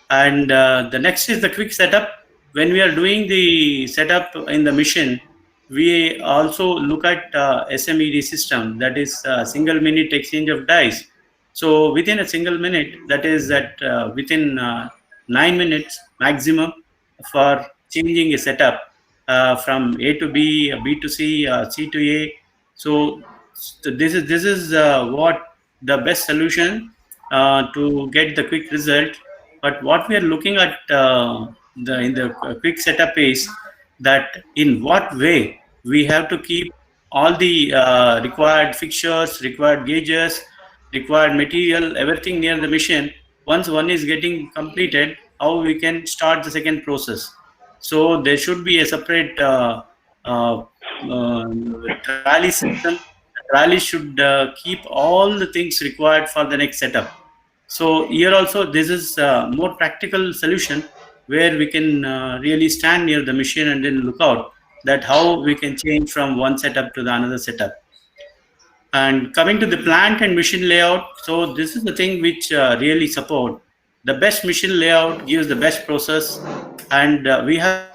And the next is the quick setup. When we are doing the setup in the machine, we also look at SMED system, that is single minute exchange of dies. So within a single minute, that is that within 9 minutes maximum for changing a setup from A to B, B to C, C to A. So this is what the best solution to get the quick result. But what we are looking at in the quick setup is that in what way we have to keep all the required fixtures, required gauges, required material, everything near the machine. Once one is getting completed, how we can start the second process. So there should be a separate trolley system. The trolley should keep all the things required for the next setup. So here also, this is a more practical solution where we can really stand near the machine and then look out that how we can change from one setup to the another setup. And coming to the plant and machine layout, so this is the thing which really support the best machine layout gives the best process, and we have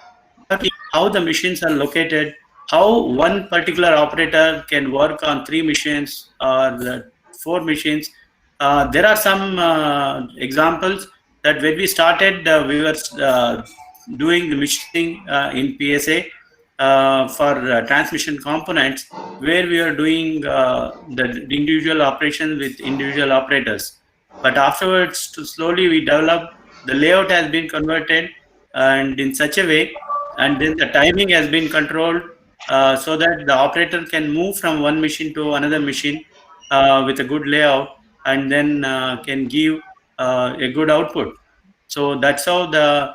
to see how the machines are located, how one particular operator can work on 3 machines or 4 machines. There are some examples that when we started, we were doing the machining in PSA for transmission components, where we are doing the individual operations with individual operators. But afterwards, slowly we developed, the layout has been converted and in such a way, and then the timing has been controlled so that the operator can move from one machine to another machine with a good layout, and then can give a good output. So that's how the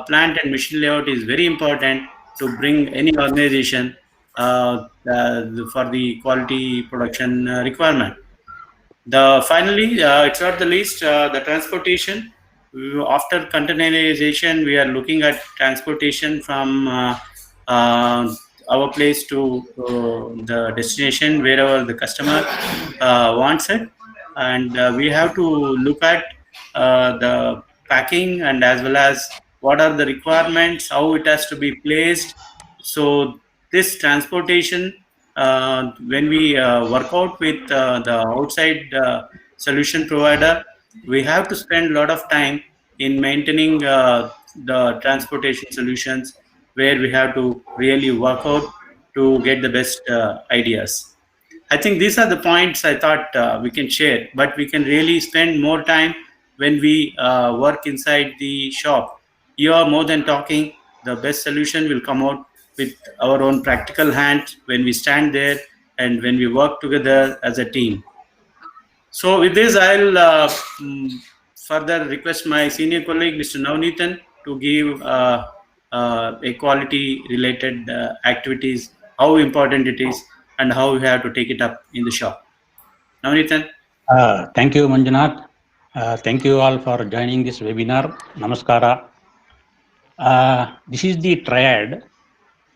plant and machine layout is very important to bring any organization for the quality production requirement. Finally, it's not the least, the transportation. After containerization, we are looking at transportation from our place to the destination, wherever the customer wants it. And we have to look at the packing, and as well as what are the requirements, how it has to be placed. So this transportation, when we work out with the outside solution provider, we have to spend a lot of time in maintaining the transportation solutions, where we have to really work out to get the best ideas. I think these are the points I thought we can share, but we can really spend more time when we work inside the shop. You are more than talking, the best solution will come out with our own practical hands when we stand there and when we work together as a team. So with this, I'll further request my senior colleague, Mr. Navneethan, to give a quality related activities, how important it is, and how we have to take it up in the shop. Navneethan. Thank you, Manjunath. Thank you all for joining this webinar. Namaskara. This is the triad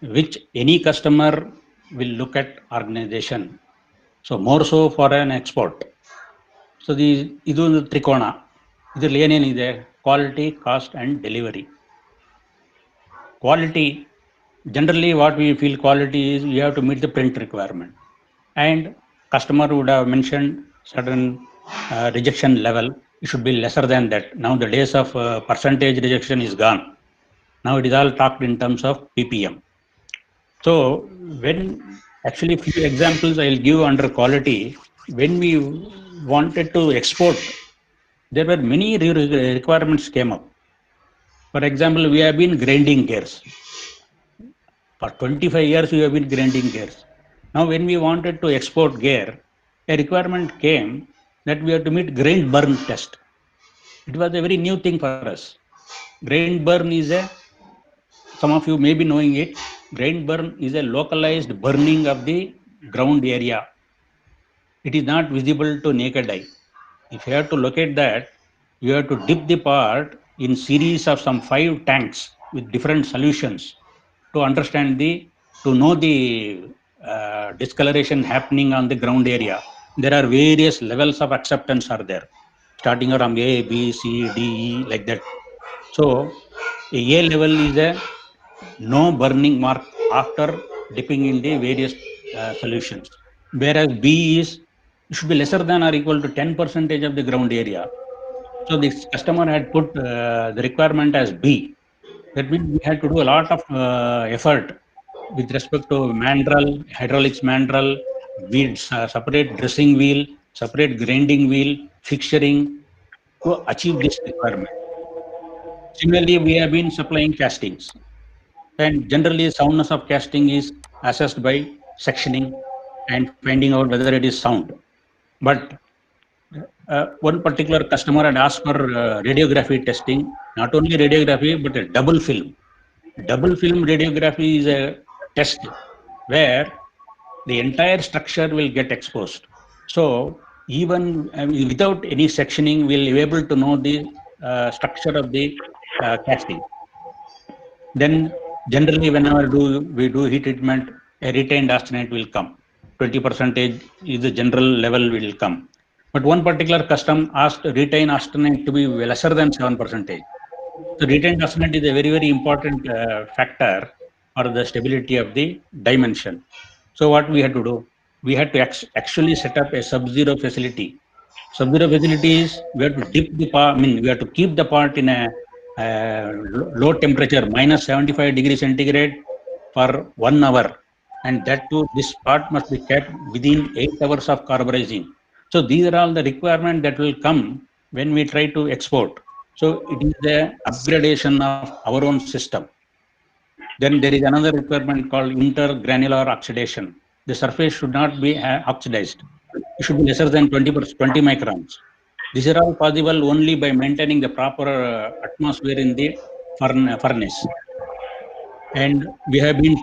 which any customer will look at organization. So more so for an export. So idu trikona. Idralli ಏನೇನಿದೆ? Quality, cost and delivery. Quality, generally what we feel quality is we have to meet the print requirement, and customer would have mentioned certain rejection level. It should be lesser than that. Now the days of percentage rejection is gone. Now it is all talked in terms of ppm. So when actually few examples I'll give under quality, when we wanted to export, there were many requirements came up. For example, we have been grinding gears. For 25 years we have been grinding gears. Now when we wanted to export gear, a requirement came that we have to meet grind burn test. It was a very new thing for us. Grind burn is some of you may be knowing it. Grind burn is a localized burning of the ground area. It is not visible to naked eye. If you have to locate that, you have to dip the part in series of some 5 tanks with different solutions to understand to know the discoloration happening on the ground area. There are various levels of acceptance are there, starting from A, B, C, D, E, like that. So A level is a no burning mark after dipping in the various solutions, whereas B is should be lesser than or equal to 10% of the ground area. So the customer had put the requirement as B. That means we had to do a lot of effort with respect to mandrel, hydraulics mandrel, wheels, separate dressing wheel, separate grinding wheel, fixturing to achieve this requirement. Similarly, we have been supplying castings, and generally soundness of casting is assessed by sectioning and finding out whether it is sound. But one particular customer had asked for radiography testing, not only radiography, but a double film. Double film radiography is a test where the entire structure will get exposed. So even without any sectioning, we'll be able to know the structure of the casting. Then generally whenever we do heat treatment, a retained austenite will come. 20% is the general level will come. But one particular custom asked retained austenite to be lesser than 7%. So retained austenite is a very, very important factor for the stability of the dimension. So what we had to do, we had to actually set up a sub-zero facility. Sub-zero facility is we have to dip the part, we have to keep the part in a low temperature, minus 75 degrees centigrade for 1 hour. And that too, this part must be kept within 8 hours of carburizing. So these are all the requirements that will come when we try to export. So it is the upgradation of our own system. Then there is another requirement called intergranular oxidation. The surface should not be oxidized. It should be lesser than 20 microns. These are all possible only by maintaining the proper atmosphere in the furnace. And we have been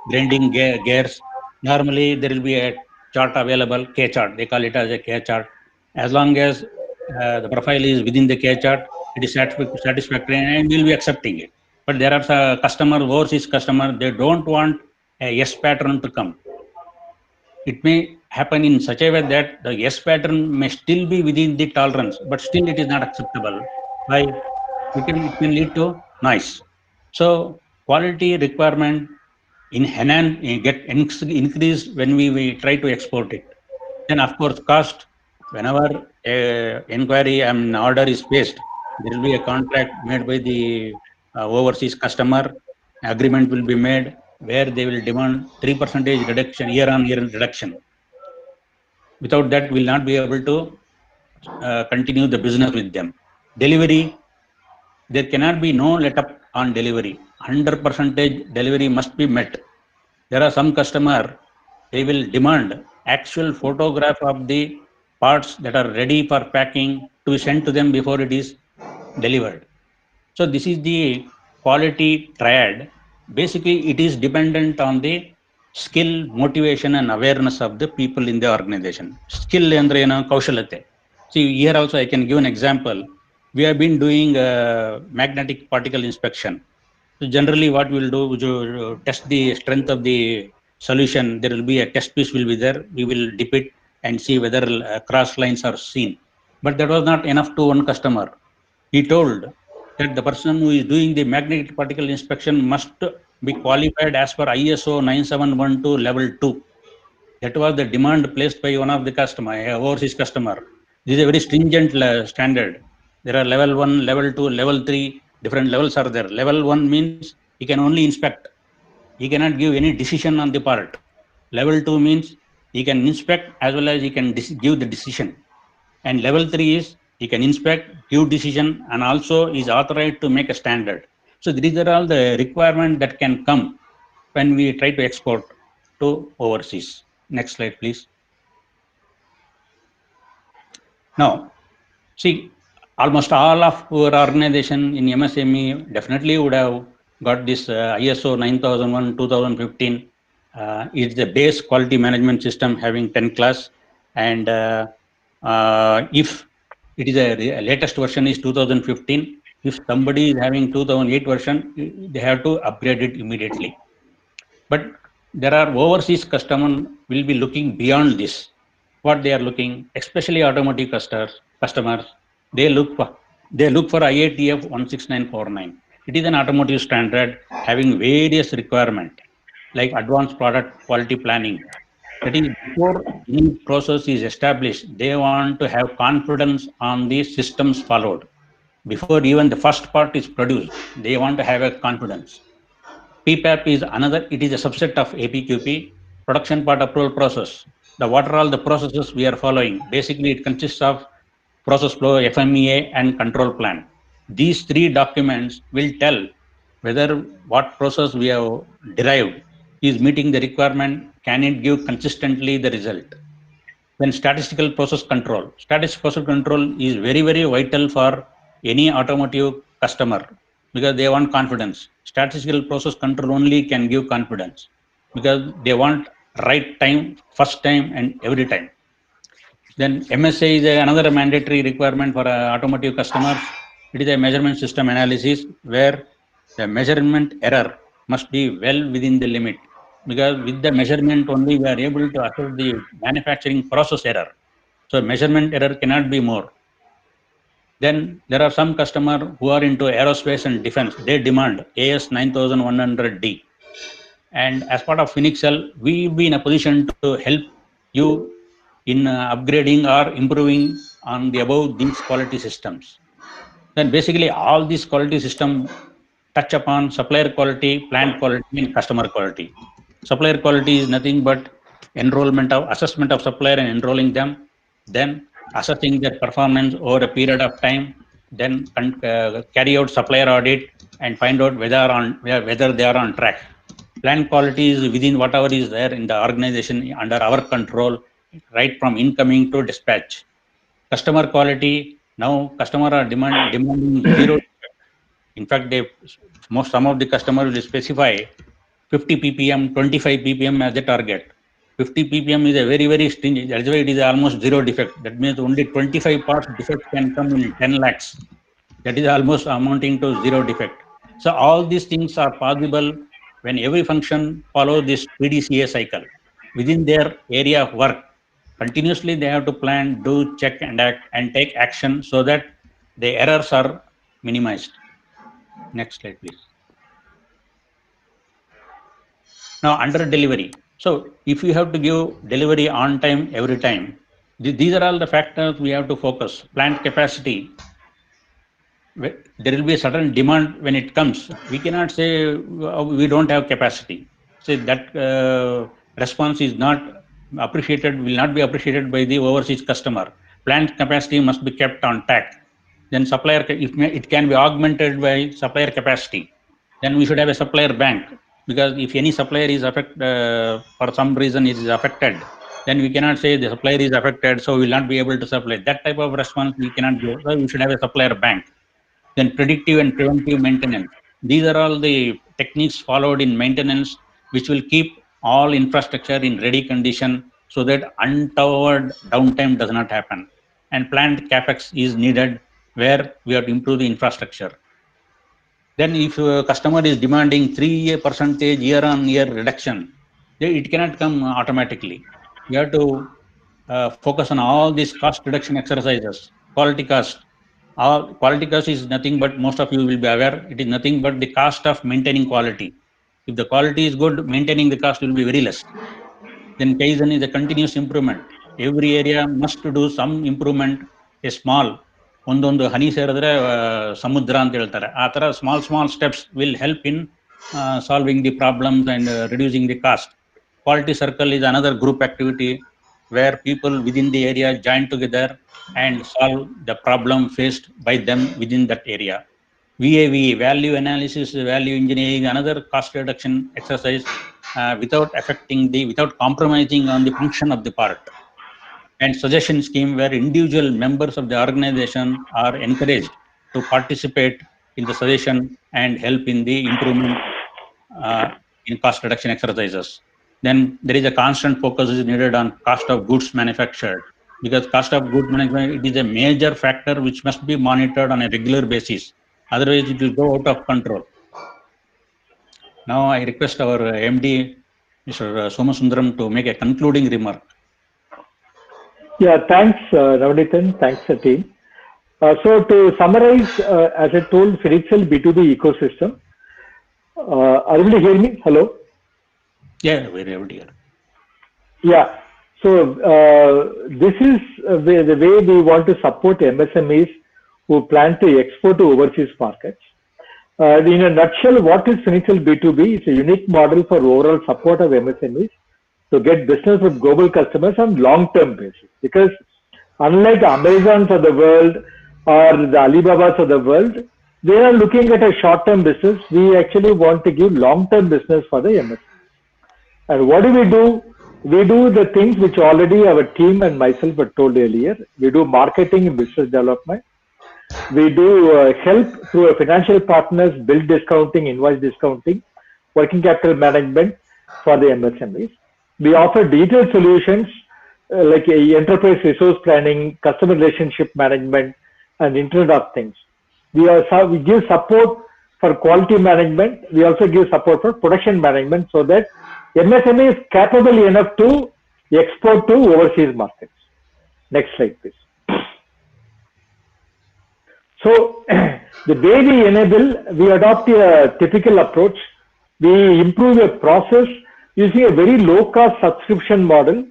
grinding gears. Normally there will be a chart available, K chart. They call it as a K chart. As long as the profile is within the K chart, it is satisfactory and we'll be accepting it. But there are customers, overseas customers, they don't want a S pattern to come. It may happen in such a way that the S pattern may still be within the tolerance, but still it is not acceptable. Why? It can lead to noise. So quality requirement get increased when we try to export it. Then of course cost. Whenever inquiry and order is placed, there will be a contract made by the overseas customer. Agreement will be made where they will demand 3% reduction, year-on-year reduction. Without that, we will not be able to continue the business with them. Delivery, there cannot be no let-up on delivery. 100% delivery must be met. There are some customer, they will demand actual photograph of the parts that are ready for packing to be sent to them before it is delivered. So this is the quality triad. Basically, it is dependent on the skill, motivation, and awareness of the people in the organization. Skill andre kaushalate. See, here also I can give an example. We have been doing magnetic particle inspection. So generally, what we'll do to test the strength of the solution, there will be a test piece will be there. We will dip it and see whether cross lines are seen. But that was not enough to one customer. He told that the person who is doing the magnetic particle inspection must be qualified as per ISO 9712 level 2. That was the demand placed by one of the customer, overseas customer. This is a very stringent standard. There are level 1, level 2, level 3, different levels are there. Level 1 means he can only inspect. He cannot give any decision on the part. Level 2 means he can inspect as well as he can give the decision. And level 3 is he can inspect, give decision, and also is authorized to make a standard. So these are all the requirements that can come when we try to export to overseas. Next slide, please. Now, see, almost all of our organization in MSME definitely would have got this ISO 9001 2015. It's the base quality management system having 10 class. And if it is a latest version is 2015, if somebody is having 2008 version, they have to upgrade it immediately. But there are overseas customers will be looking beyond this. What they are looking, especially automotive customers, they look for IATF 16949. It is an automotive standard having various requirements like advanced product quality planning. That is, before any process is established, they want to have confidence on the systems followed. Before even the first part is produced, they want to have a confidence. PPAP is another, it is a subset of APQP, production part approval process. What are all the processes we are following? Basically, it consists of process flow, FMEA, and control plan. These three documents will tell whether what process we have derived is meeting the requirement, can it give consistently the result. Then statistical process control. Statistical process control is very, very vital for any automotive customer because they want confidence. Statistical process control only can give confidence because they want right time, first time, and every time. Then MSA is another mandatory requirement for automotive customers. It is a measurement system analysis where the measurement error must be well within the limit because with the measurement only we are able to assess the manufacturing process error. So measurement error cannot be more. Then there are some customers who are into aerospace and defense. They demand AS 9100D. And as part of Finixel, we will be in a position to help you in upgrading or improving on the above these quality systems. Then basically all these quality systems touch upon supplier quality, plant quality, and customer quality. Supplier quality is nothing but assessment of supplier and enrolling them, then assessing their performance over a period of time, then carry out supplier audit and find out whether they are on track. Plant quality is within whatever is there in the organization under our control, right from incoming to dispatch. Customer quality, now customer are demanding zero. In fact, some of the customers will specify 50 ppm, 25 ppm as a target. 50 ppm is a very, very stringent. That's why it is almost zero defect. That means only 25 parts defect can come in 10 lakhs. That is almost amounting to zero defect. So all these things are possible when every function follows this PDCA cycle within their area of work. Continuously, they have to plan, do, check, and act, and take action so that the errors are minimized. Next slide, please. Now, under delivery. So, if you have to give delivery on time, every time, these are all the factors we have to focus. Plant capacity. There will be a certain demand when it comes. We cannot say we don't have capacity. Say that response is not appreciated, will not be appreciated by the overseas customer. Plant capacity must be kept on track. Then supplier, it can be augmented by supplier capacity. Then we should have a supplier bank, because if any supplier is affected for some reason it is affected, then we cannot say the supplier is affected, so we will not be able to supply. That type of response we cannot do. So we should have a supplier bank. Then predictive and preventive maintenance. These are all the techniques followed in maintenance, which will keep all infrastructure in ready condition so that untoward downtime does not happen. And planned capex is needed where we have to improve the infrastructure. Then if a customer is demanding 3% year-on-year reduction, it cannot come automatically. We have to focus on all these cost reduction exercises. Quality cost. Quality cost is nothing but, most of you will be aware, it is nothing but the cost of maintaining quality. If the quality is good, maintaining the cost will be very less. Then Kaizen is a continuous improvement. Every area must do some improvement, a small. ಒಂದೊಂದು ಹನಿ ಸೇರಿದ್ರೆ ಸಮುದ್ರ ಅಂತ ಹೇಳ್ತಾರೆ. ಆ ತರ small steps will help in solving the problems and reducing the cost. Quality circle is another group activity where people within the area join together and solve the problem faced by them within that area. VAVE, value analysis, value engineering, another cost reduction exercise without compromising on the function of the part. And suggestion scheme where individual members of the organization are encouraged to participate in the suggestion and help in the improvement in cost reduction exercises. Then there is a constant focus is needed on cost of goods manufactured, because cost of goods management, it is a major factor which must be monitored on a regular basis. Otherwise, it will go out of control. Now, I request our MD, Mr. Somasundaram, to make a concluding remark. Yeah, thanks, Navnithan. Thanks, team. So to summarize, as I told, Finixel B2B ecosystem. Are you able to hear me? Hello? Yeah, we're able to hear. Yeah. So this is the way we want to support MSMEs who plan to export to overseas markets. In a nutshell, what is Finixel B2B? It's a unique model for overall support of MSMEs to get business with global customers on long-term basis. Because unlike Amazons of the world or the Alibabas of the world, they are looking at a short-term business. We actually want to give long-term business for the MSMEs. And what do? We do the things which already our team and myself were told earlier. We do marketing and business development. We do help through financial partners, bill discounting, invoice discounting, working capital management for the MSMEs. We offer detailed solutions like enterprise resource planning, customer relationship management, and Internet of Things. We give support for quality management. We also give support for production management so that MSME is capable enough to export to overseas markets. Next slide, please. So the way we enable, we adopt a typical approach. We improve a process using a very low-cost subscription model,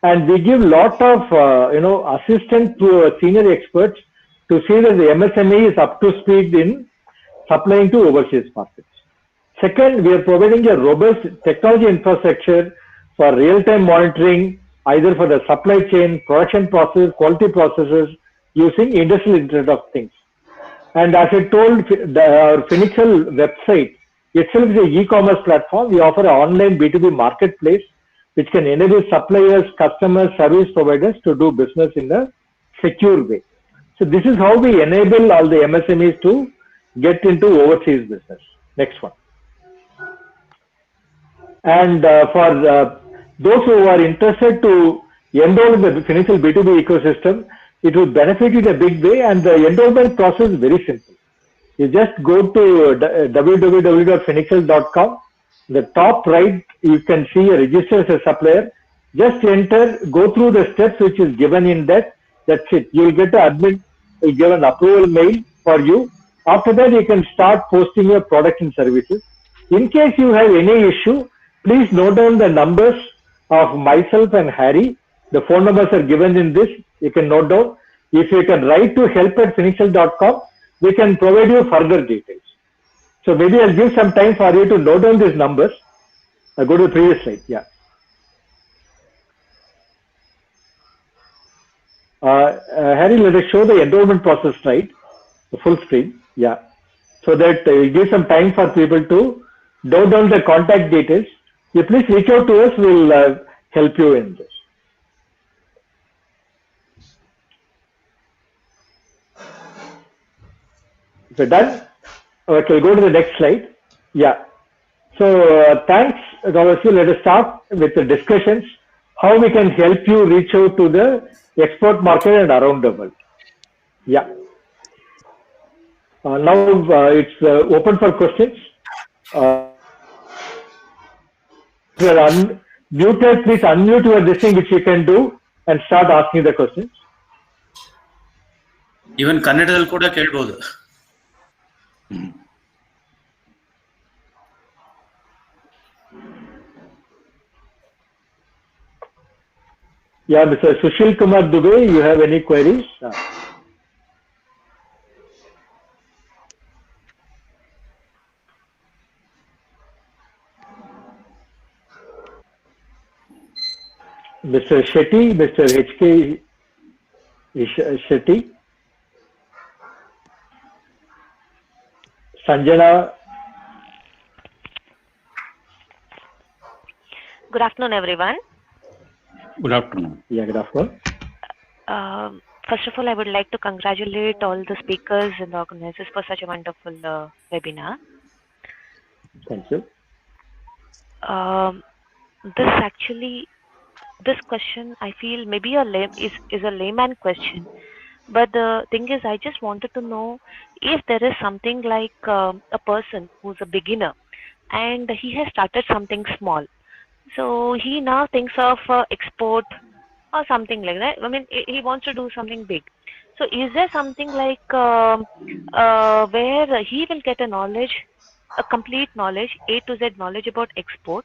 and we give lot of assistance to senior experts to see that the MSME is up to speed in supplying to overseas markets. Second, we are providing a robust technology infrastructure for real-time monitoring, either for the supply chain, production process, quality processes, using industrial Internet of Things. And as I told, our Finexcel website itself is an e-commerce platform. We offer an online B2B marketplace which can enable suppliers, customers, service providers to do business in a secure way. So this is how we enable all the MSMEs to get into overseas business. Next one. And for those who are interested to enroll in the Finexcel B2B ecosystem, it will benefit in a big way, and the enrollment process is very simple. You just go to www.finexcel.com. The top right, you can see a register as a supplier. Just enter, go through the steps which is given in that. That's it. You will get an admin, will give an approval mail for you. After that, you can start posting your product and services. In case you have any issue, please note down the numbers of myself and Harry. The phone numbers are given in this. You can note down. If you can write to help@finexcel.com, we can provide you further details. So maybe I'll give some time for you to note down these numbers. I'll go to the previous slide. Yeah. Harry, let us show the enrollment process slide, the full screen. Yeah. So that we give some time for people to note down the contact details. You please reach out to us. We'll help you in this. So done. Okay, we'll go to the next slide. Yeah. So thanks, all of you. Let us start with the discussions. How we can help you reach out to the export market and around the world. Yeah. Now it's open for questions. If you are unmuted, please unmute your this thing, which you can do, and start asking the questions. Even ಕನ್ನಡದಲ್ಲಿ ಕೂಡ ಕೇಳಬಹುದು. Yeah, Mr. Sushil Kumar Dubey, you have any queries? Mr. Shetty, Mr. HK Shetty, Sanjana. Good afternoon, everyone. Good afternoon. Yeah, good afternoon. First of all, I would like to congratulate all the speakers and the organizers for such a wonderful webinar. Thank you. This question, I feel maybe is a layman question, but the thing is, I just wanted to know if there is something like a person who's a beginner and he has started something small. So he now thinks of export or something like that. I mean, he wants to do something big. So is there something like where he will get a complete knowledge, A to Z knowledge about export,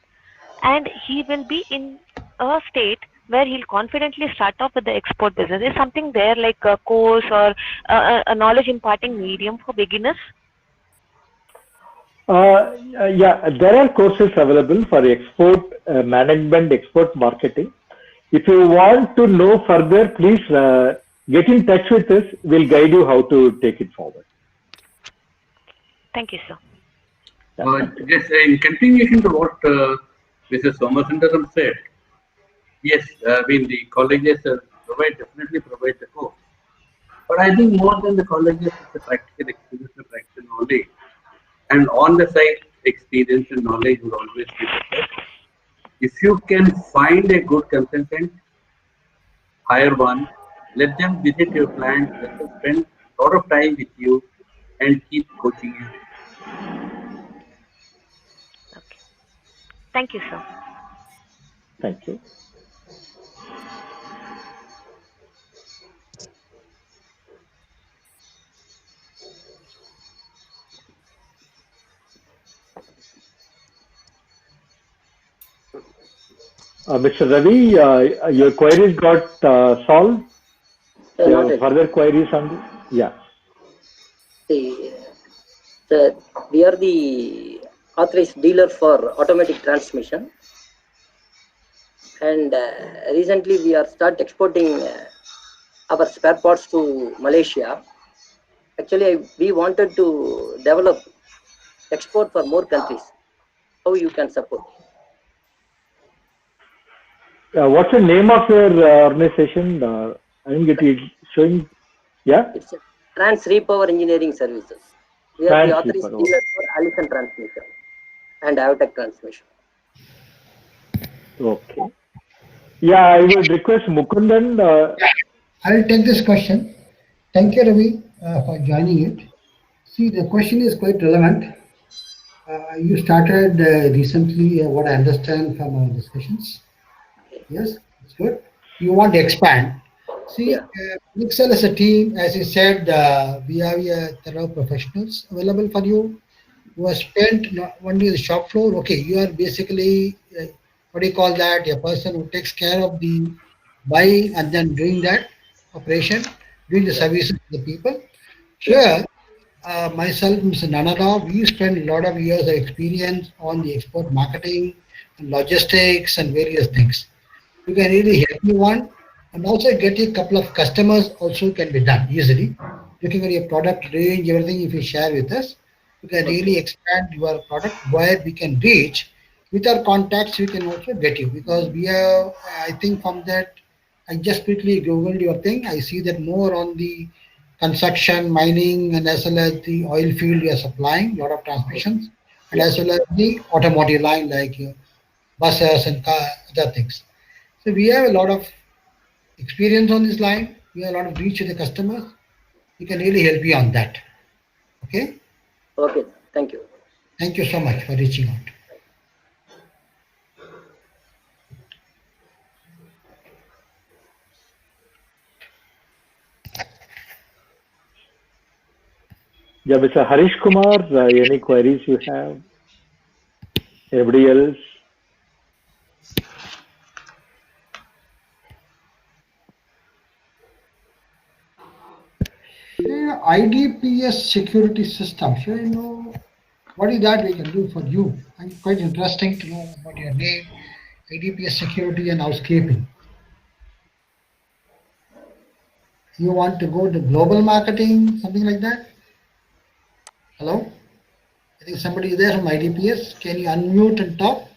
and he will be in a state where he'll confidently start off with the export business? Is something there like a course or a knowledge imparting medium for beginners? Yeah, there are courses available for export management, export marketing. If you want to know further, please get in touch with us. We'll guide you how to take it forward. Thank you, sir. Just in continuation to what Mrs. Somasundaram said, yes, I mean the colleges definitely provide the course. But I think more than the colleges, it's a practical experience, a practical knowledge. And on the side, experience and knowledge will always be the best. If you can find a good consultant, hire one, let them visit your plant, let them spend a lot of time with you and keep coaching you. Okay. Thank you, sir. Thank you. Mr. Ravi, your queries got solved? Not yet. Further queries on this? Yeah. We are the authorized dealer for automatic transmission, and recently we are start exporting our spare parts to Malaysia. Actually, we wanted to develop export for more countries. How you can support? What's the name of your organization? I didn't get it showing. Yeah? It's a Trans Repower Engineering Services. We are the Trans authorized Repower, dealer for Allison transmission and Avtech transmission. Okay. Yeah, I would request Mukundan. I'll take this question. Thank you, Ravi, for joining it. See, the question is quite relevant. You started recently, what I understand from our discussions. Yes, it's good. You want to expand. See, Yeah. Excel as a team, as you said, we have thorough professionals available for you who have spent not only the shop floor. Okay, you are basically, what do you call that? A person who takes care of the buying and then doing that operation, doing the services to the people. Here, myself, Mr. Nanada, we spend a lot of years of experience on the export marketing and logistics and various things. We can really help you one and also get a couple of customers also can be done easily. Looking at your product range, everything, if you share with us, you can really expand your product where we can reach. With our contacts, we can also get you because we have, I think from that, I just quickly Googled your thing. I see that more on the construction, mining, and as well as the oil field you are supplying, a lot of transmissions, and as well as the automotive line like buses and other things. So we have a lot of experience on this line. We have a lot of reach to the customers. We can really help you on that. Okay. Okay, thank you. Thank you so much for reaching out. Yeah, Mr. Harish Kumar, any queries you have? Everybody else? IDPS security system. Sure, you know what is that we can do for you? I'm quite interesting to know about your name, IDPS security and housekeeping. You want to go to global marketing, something like that? Hello? I think somebody is there from IDPS. Can you unmute and talk?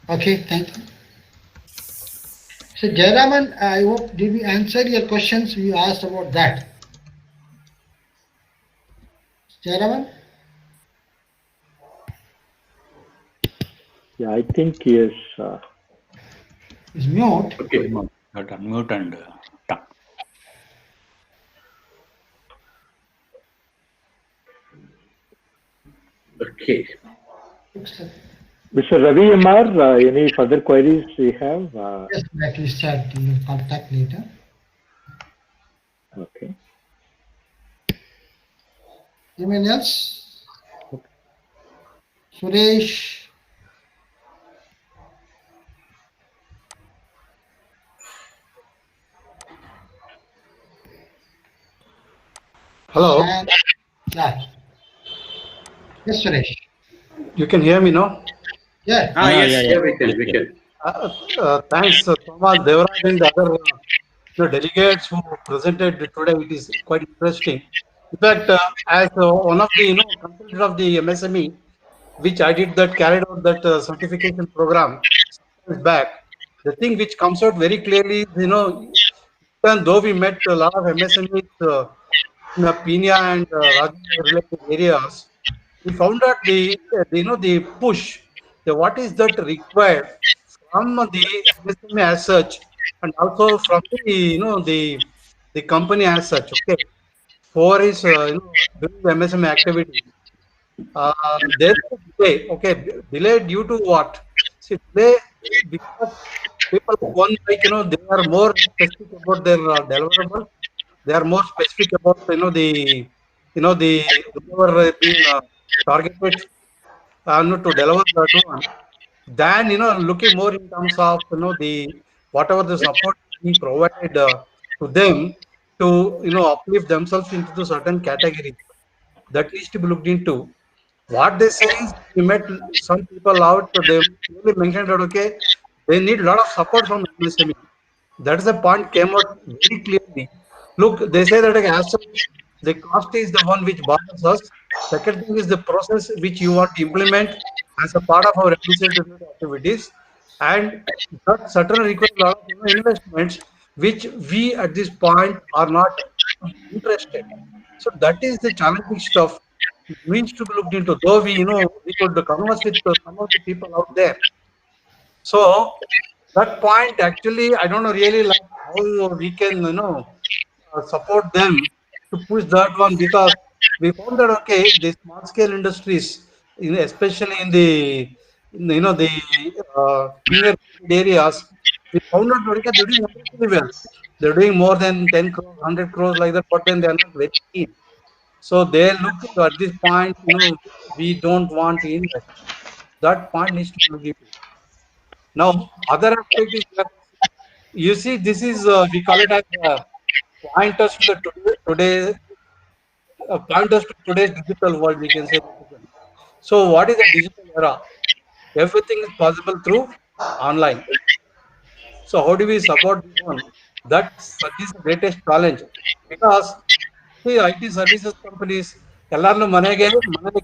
Okay, thank you. So Jayaraman, I hope did we answer your questions you asked about that? Jayaraman? Yeah, I think yes. Is mute. Okay. Unmute and talk. Okay. Mr. Ravi MR, any further queries you have? Yes, like you said, you will contact later. Okay. Anyone else? Suresh? Hello, And, yeah. Yes, Suresh. you can hear me now? Yeah. Yes. Yeah, we can. Thanks, Thomas Devaraj and the other delegates who presented today. It is quite interesting. In fact, as one of the consultant of the MSME, which I did that carried out that certification program some years back, the thing which comes out very clearly is even though we met a lot of MSMEs in Pina and Rajasthan related areas, we found out the push, the what is that required from the MSME as such, and also from the the company as such. Okay, for his doing the MSME activity. There is a delay. Okay, delay due to what? See, delay because people one they are more specific about their deliverables. They are more specific about the the whoever being targeted to deliver that one, than looking more in terms of the whatever the support being provided to them to uplift themselves into the certain category that needs to be looked into. What they say is we met some people out, they really mentioned that okay, they need a lot of support from MSME. That is the point came out very clearly. Look, they say that as such, the cost is the one which bothers us. Second thing is the process which you want to implement as a part of our administrative activities, and that certainly requires a lot of investments which we at this point are not interested. So that is the challenging stuff needs to be looked into. Though we could converse with some of the people out there. So that point actually, I don't know really like how we can support them to push that one, because we found that okay, the small scale industries, especially in the near areas, we found out that okay, they're doing very well. They're doing more than 10 crores, 100 crores like that, but then they're not very keen. So they look at this point, we don't want to invest. That point needs to be looked into. Now, other aspect is that you see, this is we call it as pointers to the pointers to today's digital world. We can say. So, what is the digital era? Everything is possible through online. So, how do we support this one? This is the greatest challenge, because see, IT services companies ಎಲ್ಲಾರನ್ನು ಮನೆಗೆ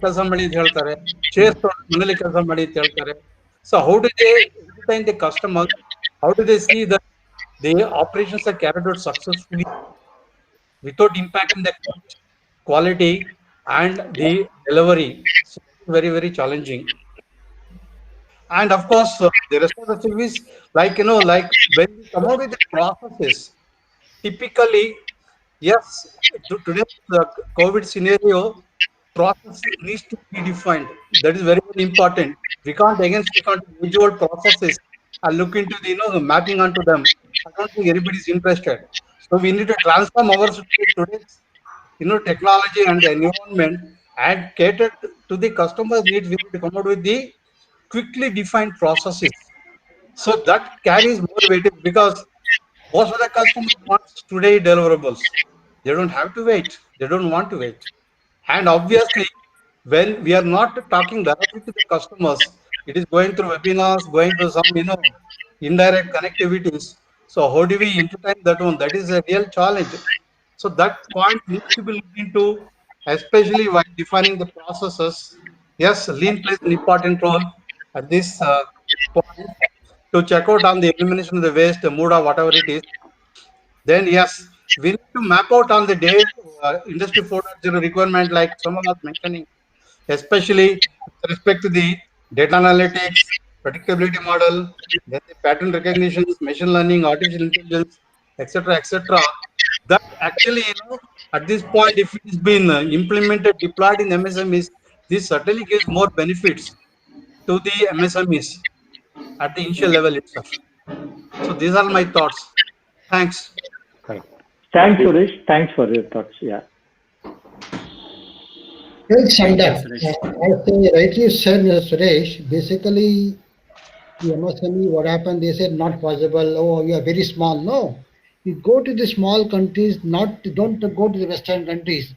ಕೆಲಸ ಮಾಡಿ ಅಂತ ಹೇಳ್ತಾರೆ, chairs ಮನೇಲಿ ಕೆಲಸ ಮಾಡಿ ಅಂತ ಹೇಳ್ತಾರೆ. So how do they entertain the customer? How do they see that the operations are carried out successfully without impacting the quality and the delivery? So very, very challenging. And of course, the rest of the service, like like when we come out with the processes, typically, yes, today's COVID scenario, process needs to be defined. That is very, very important. We can't again stick on individual processes and look into the mapping onto them. I don't think anybody is interested. So we need to transform our today's technology and the environment and cater to the customer's needs. We need to come out with the quickly defined processes. So that carries more weightage, because most of the customers want today deliverables. They don't have to wait. They don't want to wait. And obviously, when we are not talking directly to the customers, it is going through webinars, going to some indirect connectivities. So how do we entertain that one? That is a real challenge. So that point needs to be looked into, especially while defining the processes. Yes, lean plays an important role at this point to check out on the elimination of the waste, the mood or whatever it is. Then yes, we need to map out on the day industry 4.0 requirement, like someone was mentioning, especially with respect to the data analytics, predictability model, then the pattern recognition, machine learning, artificial intelligence, etc., etc. That actually, at this point, if it has been implemented, deployed in MSMEs, this certainly gives more benefits to the MSMEs at the initial level itself. So these are my thoughts. Thanks. Thanks, Suresh. Thanks for your thoughts. Yeah. Well summed up. As rightly said, Suresh, basically, the MSME, what happened, they said not possible. Oh, you are very small. No. You go to the small countries, don't go to the Western countries.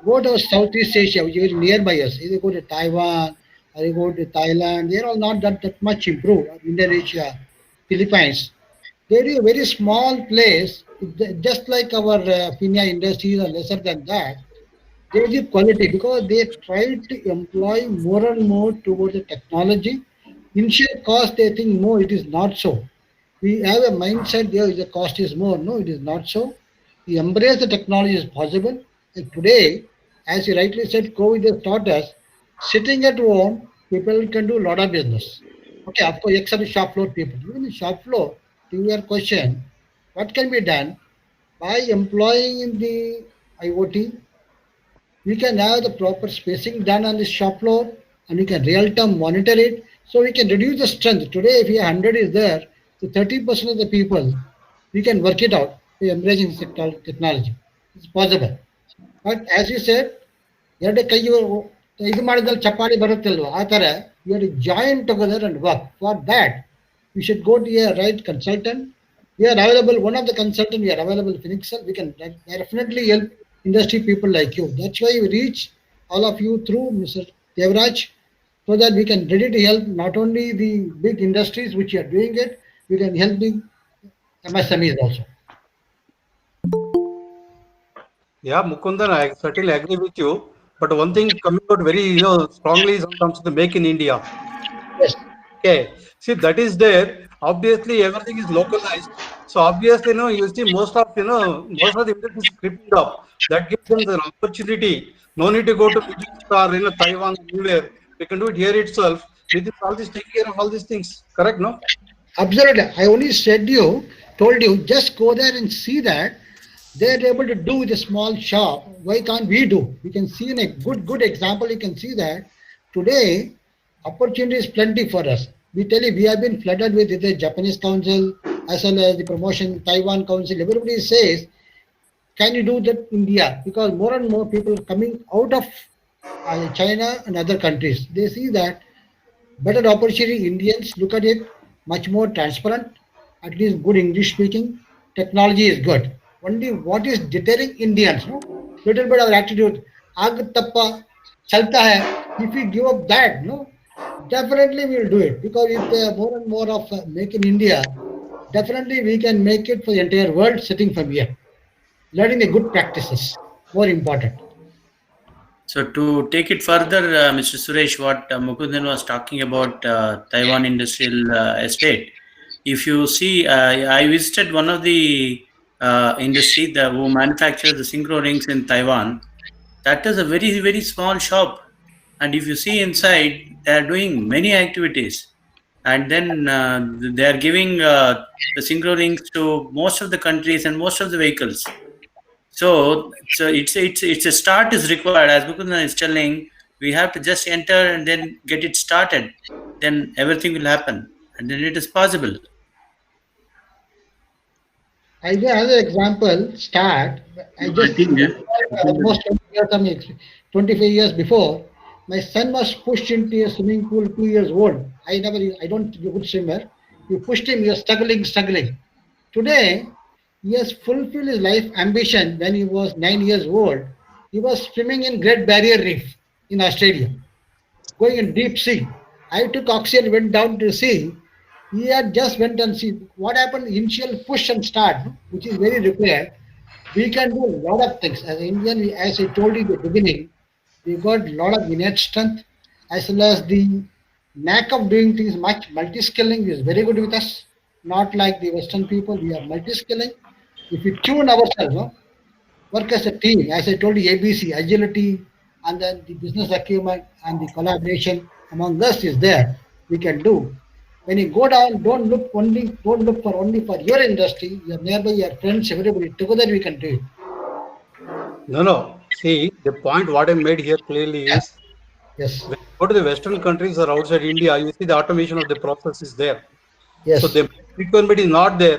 Go to Southeast Asia, which is nearby us. Either go to Taiwan or you go to Thailand. They are all not that much improved. Indonesia, Philippines. They are a very small place, just like our Finia industries are lesser than that. They give quality because they try to employ more and more towards the technology. Initial cost, they think, no, it is not so. We have a mindset, there the cost is more. No, it is not so. We embrace the technology is possible. And today, as you rightly said, COVID has taught us, sitting at home, people can do a lot of business. Okay, of course, except shop floor people. Even in shop floor, to your question, what can be done by employing in the IoT? We can have the proper spacing done on the shop floor, and we can real-time monitor it, so we can reduce the strength. Today, if 100 is there, so 30% of the people, we can work it out by embracing technology. It's possible. But as you said, ಎರಡು ಕೈ ಇದು ಮಾಡಿದಲ್ಲಿ ಚಪ್ಪಾಳಿ ಬರುತ್ತಲ್ವ ಆ ಥರ you have to join together and work for that you should go to a right consultant we are available, one of the consultant, we are available in Phoenix. We can definitely help industry people like you. That's why we reach all of you through Mr. Devraj, so that we can ready to help not only the big industries which are doing it, we can help the MSMEs also. Yeah, Mukundan, I certainly agree with you. But one thing coming out very, strongly is in terms of the Make in India. Yes. Okay. See, that is there. Obviously, everything is localized. So obviously, you see most of the industry is creeping up. That gives them the opportunity. No need to go to Middle East or Taiwan, anywhere. We can do it here itself. With all this, take care of all these things. Correct, no? Absolutely. I only told you, just go there and see that they are able to do with a small shop. Why can't we do? We can see in a good example. You can see that today opportunity is plenty for us. We tell you, we have been flooded with the Japanese council as well as the promotion Taiwan council. Everybody says, can you do that in India? Because more and more people are coming out of China and other countries. They see that better opportunity. Indians look at it much more transparent, at least good English speaking. Technology is good. Only what is deterring Indians? No? Little bit of attitude. Aag tappa chalta hai. If we give up that, no, definitely we will do it. Because if there are more and more of Make in India, definitely we can make it for the entire world sitting from here. Learning the good practices, more important. So to take it further, Mr. Suresh, what Mukundan was talking about Taiwan Industrial Estate. If you see, I visited one of the industry who manufactures the synchro rings in Taiwan. That is a very, very small shop. And if you see inside, they are doing many activities. And then they are giving the synchro rings to most of the countries and most of the vehicles. So it's a start is required. As Mukundan is telling, we have to just enter and then get it started. Then everything will happen. And then it is possible. I give another example. Almost 25 years before, my son was pushed into a swimming pool, 2 years old. I don't be a good swimmer. We pushed him, he was struggling. Today, he has fulfilled his life ambition when he was 9 years old. He was swimming in Great Barrier Reef in Australia, going in deep sea. I took oxygen, went down to sea. He had just went and see what happened. Initial push and start, which is very required. We can do a lot of things. As an Indian, as I told you in the beginning, we got a lot of innate strength as well as the knack of doing things. Much multi-skilling is very good with us. Not like the Western people, we are multi-skilling. If we tune ourselves, work as a team, as I told you, ABC, agility, and then the business acumen and the collaboration among us is there. We can do. When you go down, don't look only for your industry, your nearby, your friends, everybody together we can do it. No. See, the point what I made here clearly is, Yes. when you go to the Western countries or outside India, you see the automation of the process is there. Yes. So the requirement is not there.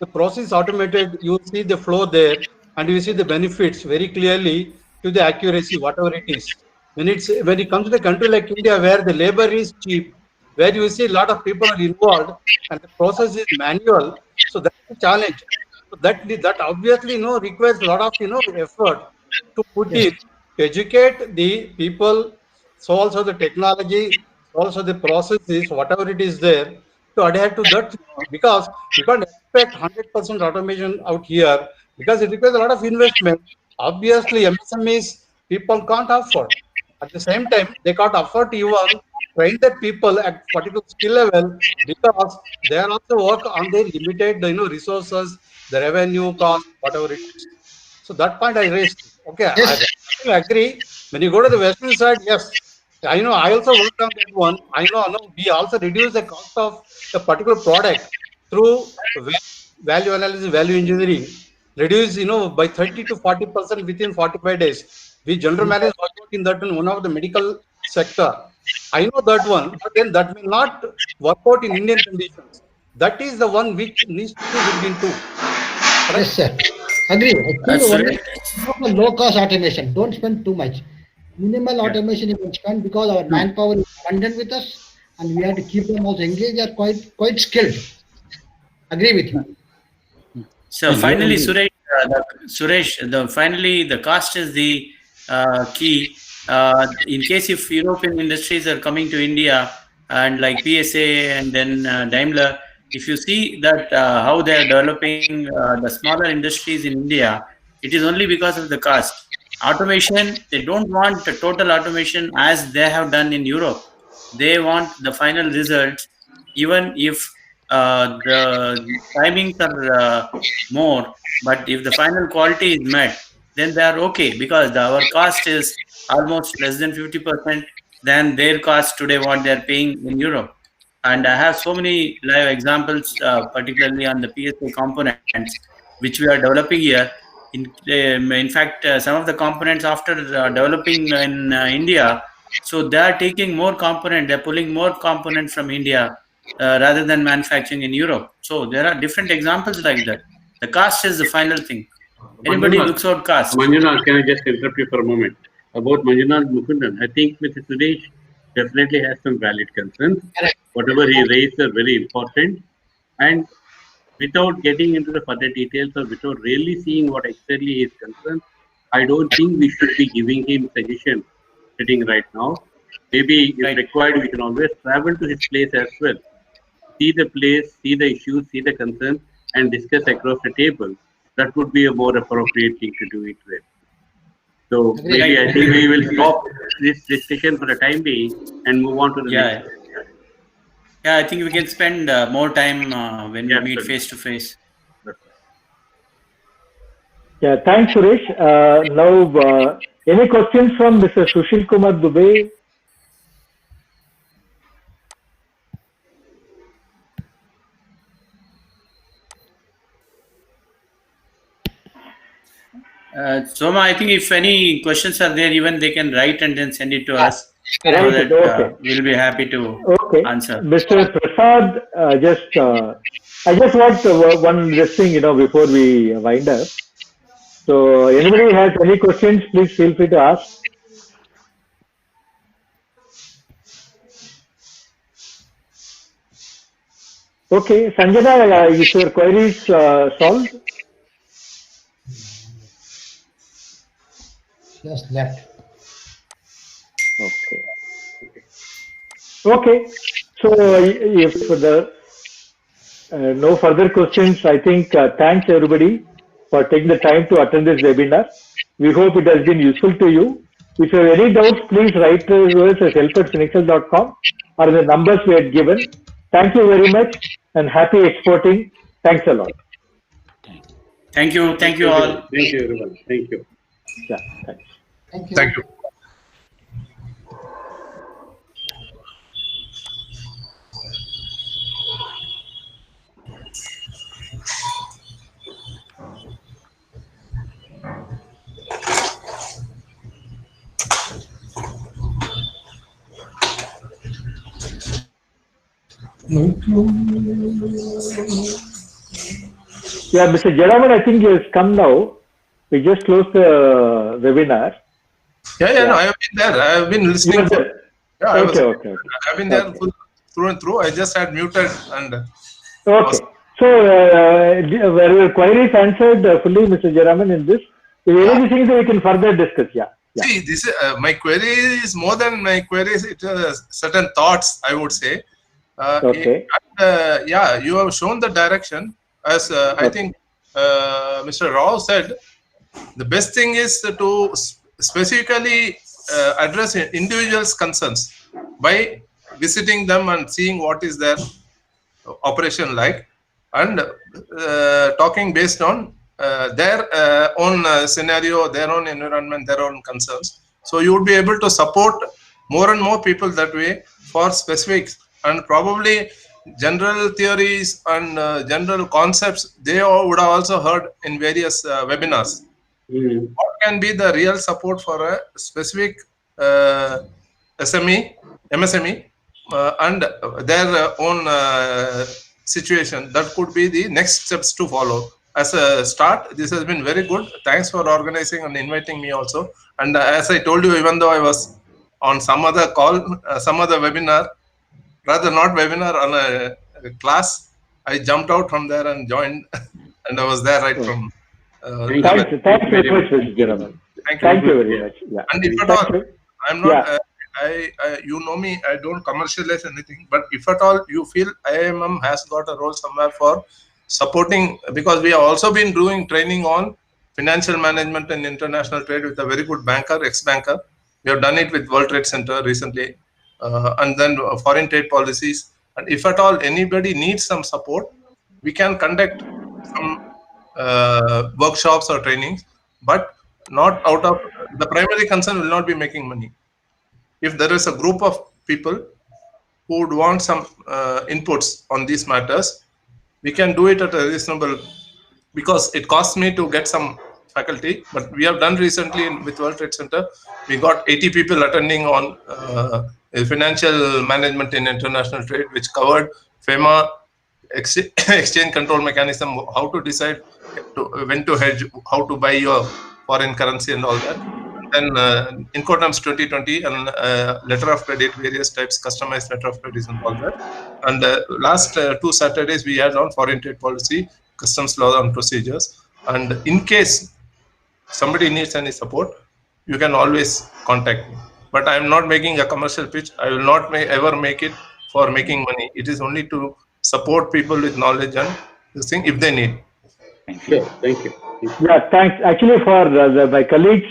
The process automated, you see the flow there, and you see the benefits very clearly to the accuracy, whatever it is. When it comes to the country like India, where the labor is cheap, where you see a lot of people are involved, and the process is manual, so that's a challenge. So that obviously requires a lot of effort to put it, to educate the people, so also the technology, also the processes, whatever it is there, to adhere to that, because you can't expect 100% automation out here, because it requires a lot of investment. Obviously, MSMEs people can't afford. At the same time, they can't afford to even train the people at particular skill level, because they are also work on their limited resources, the revenue cost, whatever it is. So that point I raised. Okay, Yes. I agree. When you go to the Western side, yes, I know. I also worked on that one. I know. We also reduce the cost of a particular product through value analysis, value engineering. Reduce, by 30 to 40% within 45 days. We general managers work in that one of the medical sector. I know that one, but then that will not work out in Indian conditions. That is the one which needs to be looked into. Yes, sir. Agree. I think only low cost automation. Don't spend too much. Minimal automation is spent because our manpower is abundant with us, and we have to keep them also engaged. They are quite skilled. Agree with you. So finally, Suresh, finally the cost is the key. In case if European industries are coming to India and like PSA and then Daimler, if you see that how they are developing the smaller industries in India, it is only because of the cost. Automation, they don't want the total automation as they have done in Europe. They want the final results, even if the timings are more, but if the final quality is met, then they are okay because our cost is almost less than 50% than their cost today what they are paying in Europe. And I have so many live examples, particularly on the PSA components, which we are developing here. In fact, some of the components after developing in India, so they are taking more component, they're pulling more component from India rather than manufacturing in Europe. So there are different examples like that. The cost is the final thing. Anybody looks out cost. Manjunath, can I just interrupt you for a moment? About Manjunath Mukundan, I think Mr. Suresh definitely has some valid concerns. Whatever he raised are very important. And without getting into the further details or without really seeing what exactly he is concerned, I don't think we should be giving him suggestions sitting right now. Maybe if required, we can always travel to his place as well. See the place, see the issues, see the concerns, and discuss across the table. That would be a more appropriate thing to do it with. So maybe I think we will stop this discussion for the time being and move on to the next. Yeah, I think we can spend more time when we meet face to face. Yeah, thanks, Suresh. Now, any questions from Mr. Sushil Kumar Dubey? Soma, I think if any questions are there, even they can write and then send it to us. So that we'll be happy to answer. Mr. Prasad, I just want one thing, before we wind up. So, anybody has any questions, please feel free to ask. Okay, Sanjana, is your queries solved? Just left. Okay. So if the no further questions, I think thanks everybody for taking the time to attend this webinar. We hope it has been useful to you. If you have any doubts, please write to us at help@finexcel.com or the numbers we had given. Thank you very much and happy exporting. Thanks a lot. Thank you all. Thank you, everyone. Thank you. Yeah, thanks. Thank you. Yeah, Mr. Jaraman, I think he has come now. We just closed the webinar. Yeah. No, I have been there. I have been listening. Okay. I've been there through and through. I just had muted and. Okay. So, were your queries answered fully, Mr. Jaraman, in this? If anything that we can further discuss, See, this my query is more than my queries. It is certain thoughts, I would say. Okay. You have shown the direction. As I think Mr. Rao said, the best thing is to specifically address individuals' concerns by visiting them and seeing what is their operation like, and talking based on their own scenario, their own environment, their own concerns. So you would be able to support more and more people that way for specifics, and probably general theories and general concepts they would have also heard in various webinars. What can be the real support for a specific MSME, and their own situation? That could be the next steps to follow. as a start, this has been very good. Thanks for organizing and inviting me also. And as I told you, even though I was on some other call, some other webinar, rather not webinar, on a class, I jumped out from there and joined, and I was there right from. Thanks very much, Mr. Jaraman. Thank you very much. Yeah. And if at all, I'm not. You know me. I don't commercialize anything. But if at all you feel IIMM has got a role somewhere for supporting, because we have also been doing training on financial management and international trade with a very good banker, ex-banker. We have done it with World Trade Center recently, and then foreign trade policies. And if at all anybody needs some support, we can conduct some workshops or trainings, but not out of the primary concern will not be making money. If there is a group of people who would want some inputs on these matters, we can do it at a reasonable, because it costs me to get some faculty, but we have done recently with World Trade Center, we got 80 people attending on financial management in international trade, which covered FEMA, exchange control mechanism, how to decide when to hedge, how to buy your foreign currency and all that. And then Incoterms 2020 and letter of credit, various types, customized letter of credit and all that. And last 2 Saturdays we had on foreign trade policy, customs law and procedures. And in case somebody needs any support, you can always contact me. But I am not making a commercial pitch. I will not ever make it for making money. It is only to support people with knowledge and this thing if they need. Sure, thank you. Yeah, thanks. Actually, for my colleagues,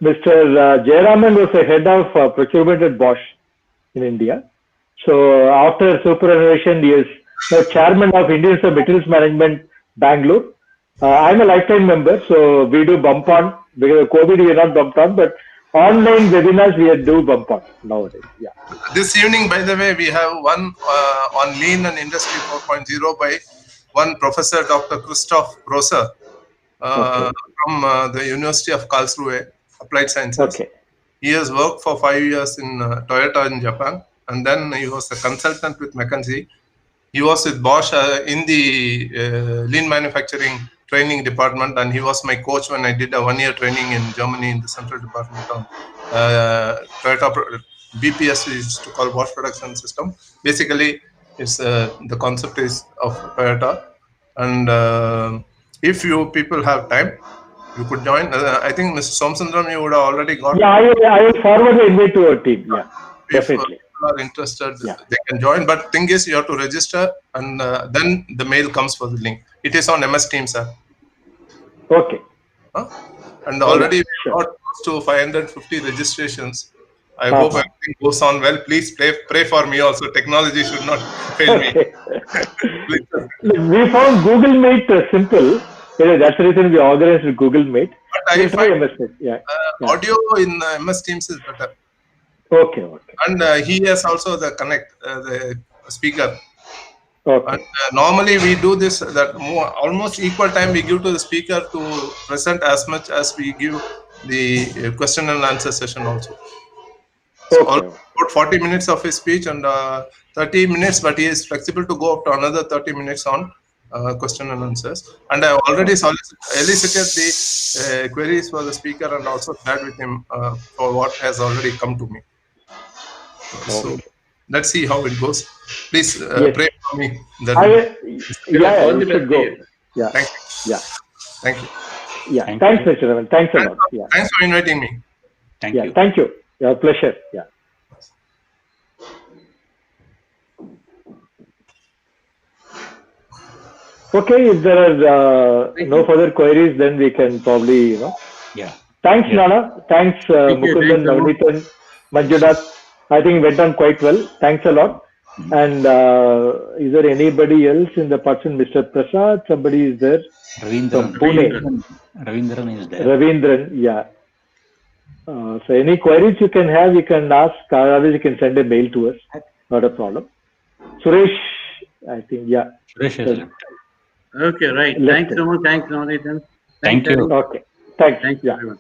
Mr. Jayaraman was the head of procurement at Bosch in India. So after superannuation, he is the chairman of Indian Institute of Materials Management, Bangalore. I'm a lifetime member, so we do bump on. Because of COVID, we are not bumped on, but online webinars we do bump on nowadays. Yeah. This evening, by the way, we have one on Lean and Industry 4.0 by one Professor Dr. Christoph Rosser from the University of Karlsruhe, Applied Sciences. Okay. He has worked for 5 years in Toyota in Japan, and then he was a consultant with McKinsey. He was with Bosch in the lean manufacturing training department, and he was my coach when I did a 1-year training in Germany in the central department on Toyota BPS, we used to call Bosch Production System. Basically, it's the concept is of Toyota, and if you people have time, you could join. I think Mr. Somsundram, you would have already got. Yeah, I will forward the invite to our team. Yeah, definitely. If people are interested, they can join. But thing is, you have to register, and then the mail comes for the link. It is on MS Teams, sir. Okay. And already we got close to 550 registrations. I hope everything goes on well. Please pray for me also. Technology should not fail me. We found Google Meet simple. That's the reason we organized with Google Meet. But I find audio in MS Teams is better. Okay. And he has also the connect, the speaker. Okay. And normally we do this, that almost equal time we give to the speaker to present as much as we give the question and answer session also. So about 40 minutes of his speech and 30 minutes, but he is flexible to go up to another 30 minutes on question and answers. And I already elicited the queries for the speaker and also shared with him for what has already come to me. So let's see how it goes. Please pray for me. All the best. Go. Yeah. Thank you. Yeah. Thank you. Yeah. Thanks, Mr. Raman. Thanks a lot. Yeah. Thanks for inviting me. Thank you. Thank you. Yeah, pleasure. Yeah. Okay, if there are no further queries, then we can probably, Yeah. Thanks, Nana. Thanks, Mukundan, Navneethan, Manjunath. I think it went on quite well. Thanks a lot. And is there anybody else in the person? Mr. Prasad, somebody is there? Ravindran. From Pune. Ravindran is there. Ravindran, yeah. So any queries you can have, you can ask. Otherwise, you can send a mail to us. Not a problem. Suresh, I think, yeah. Suresh is left. Okay, right. Thanks so much. Thanks, Navneethan. Thank you. Okay. Thanks. Thanks, everyone.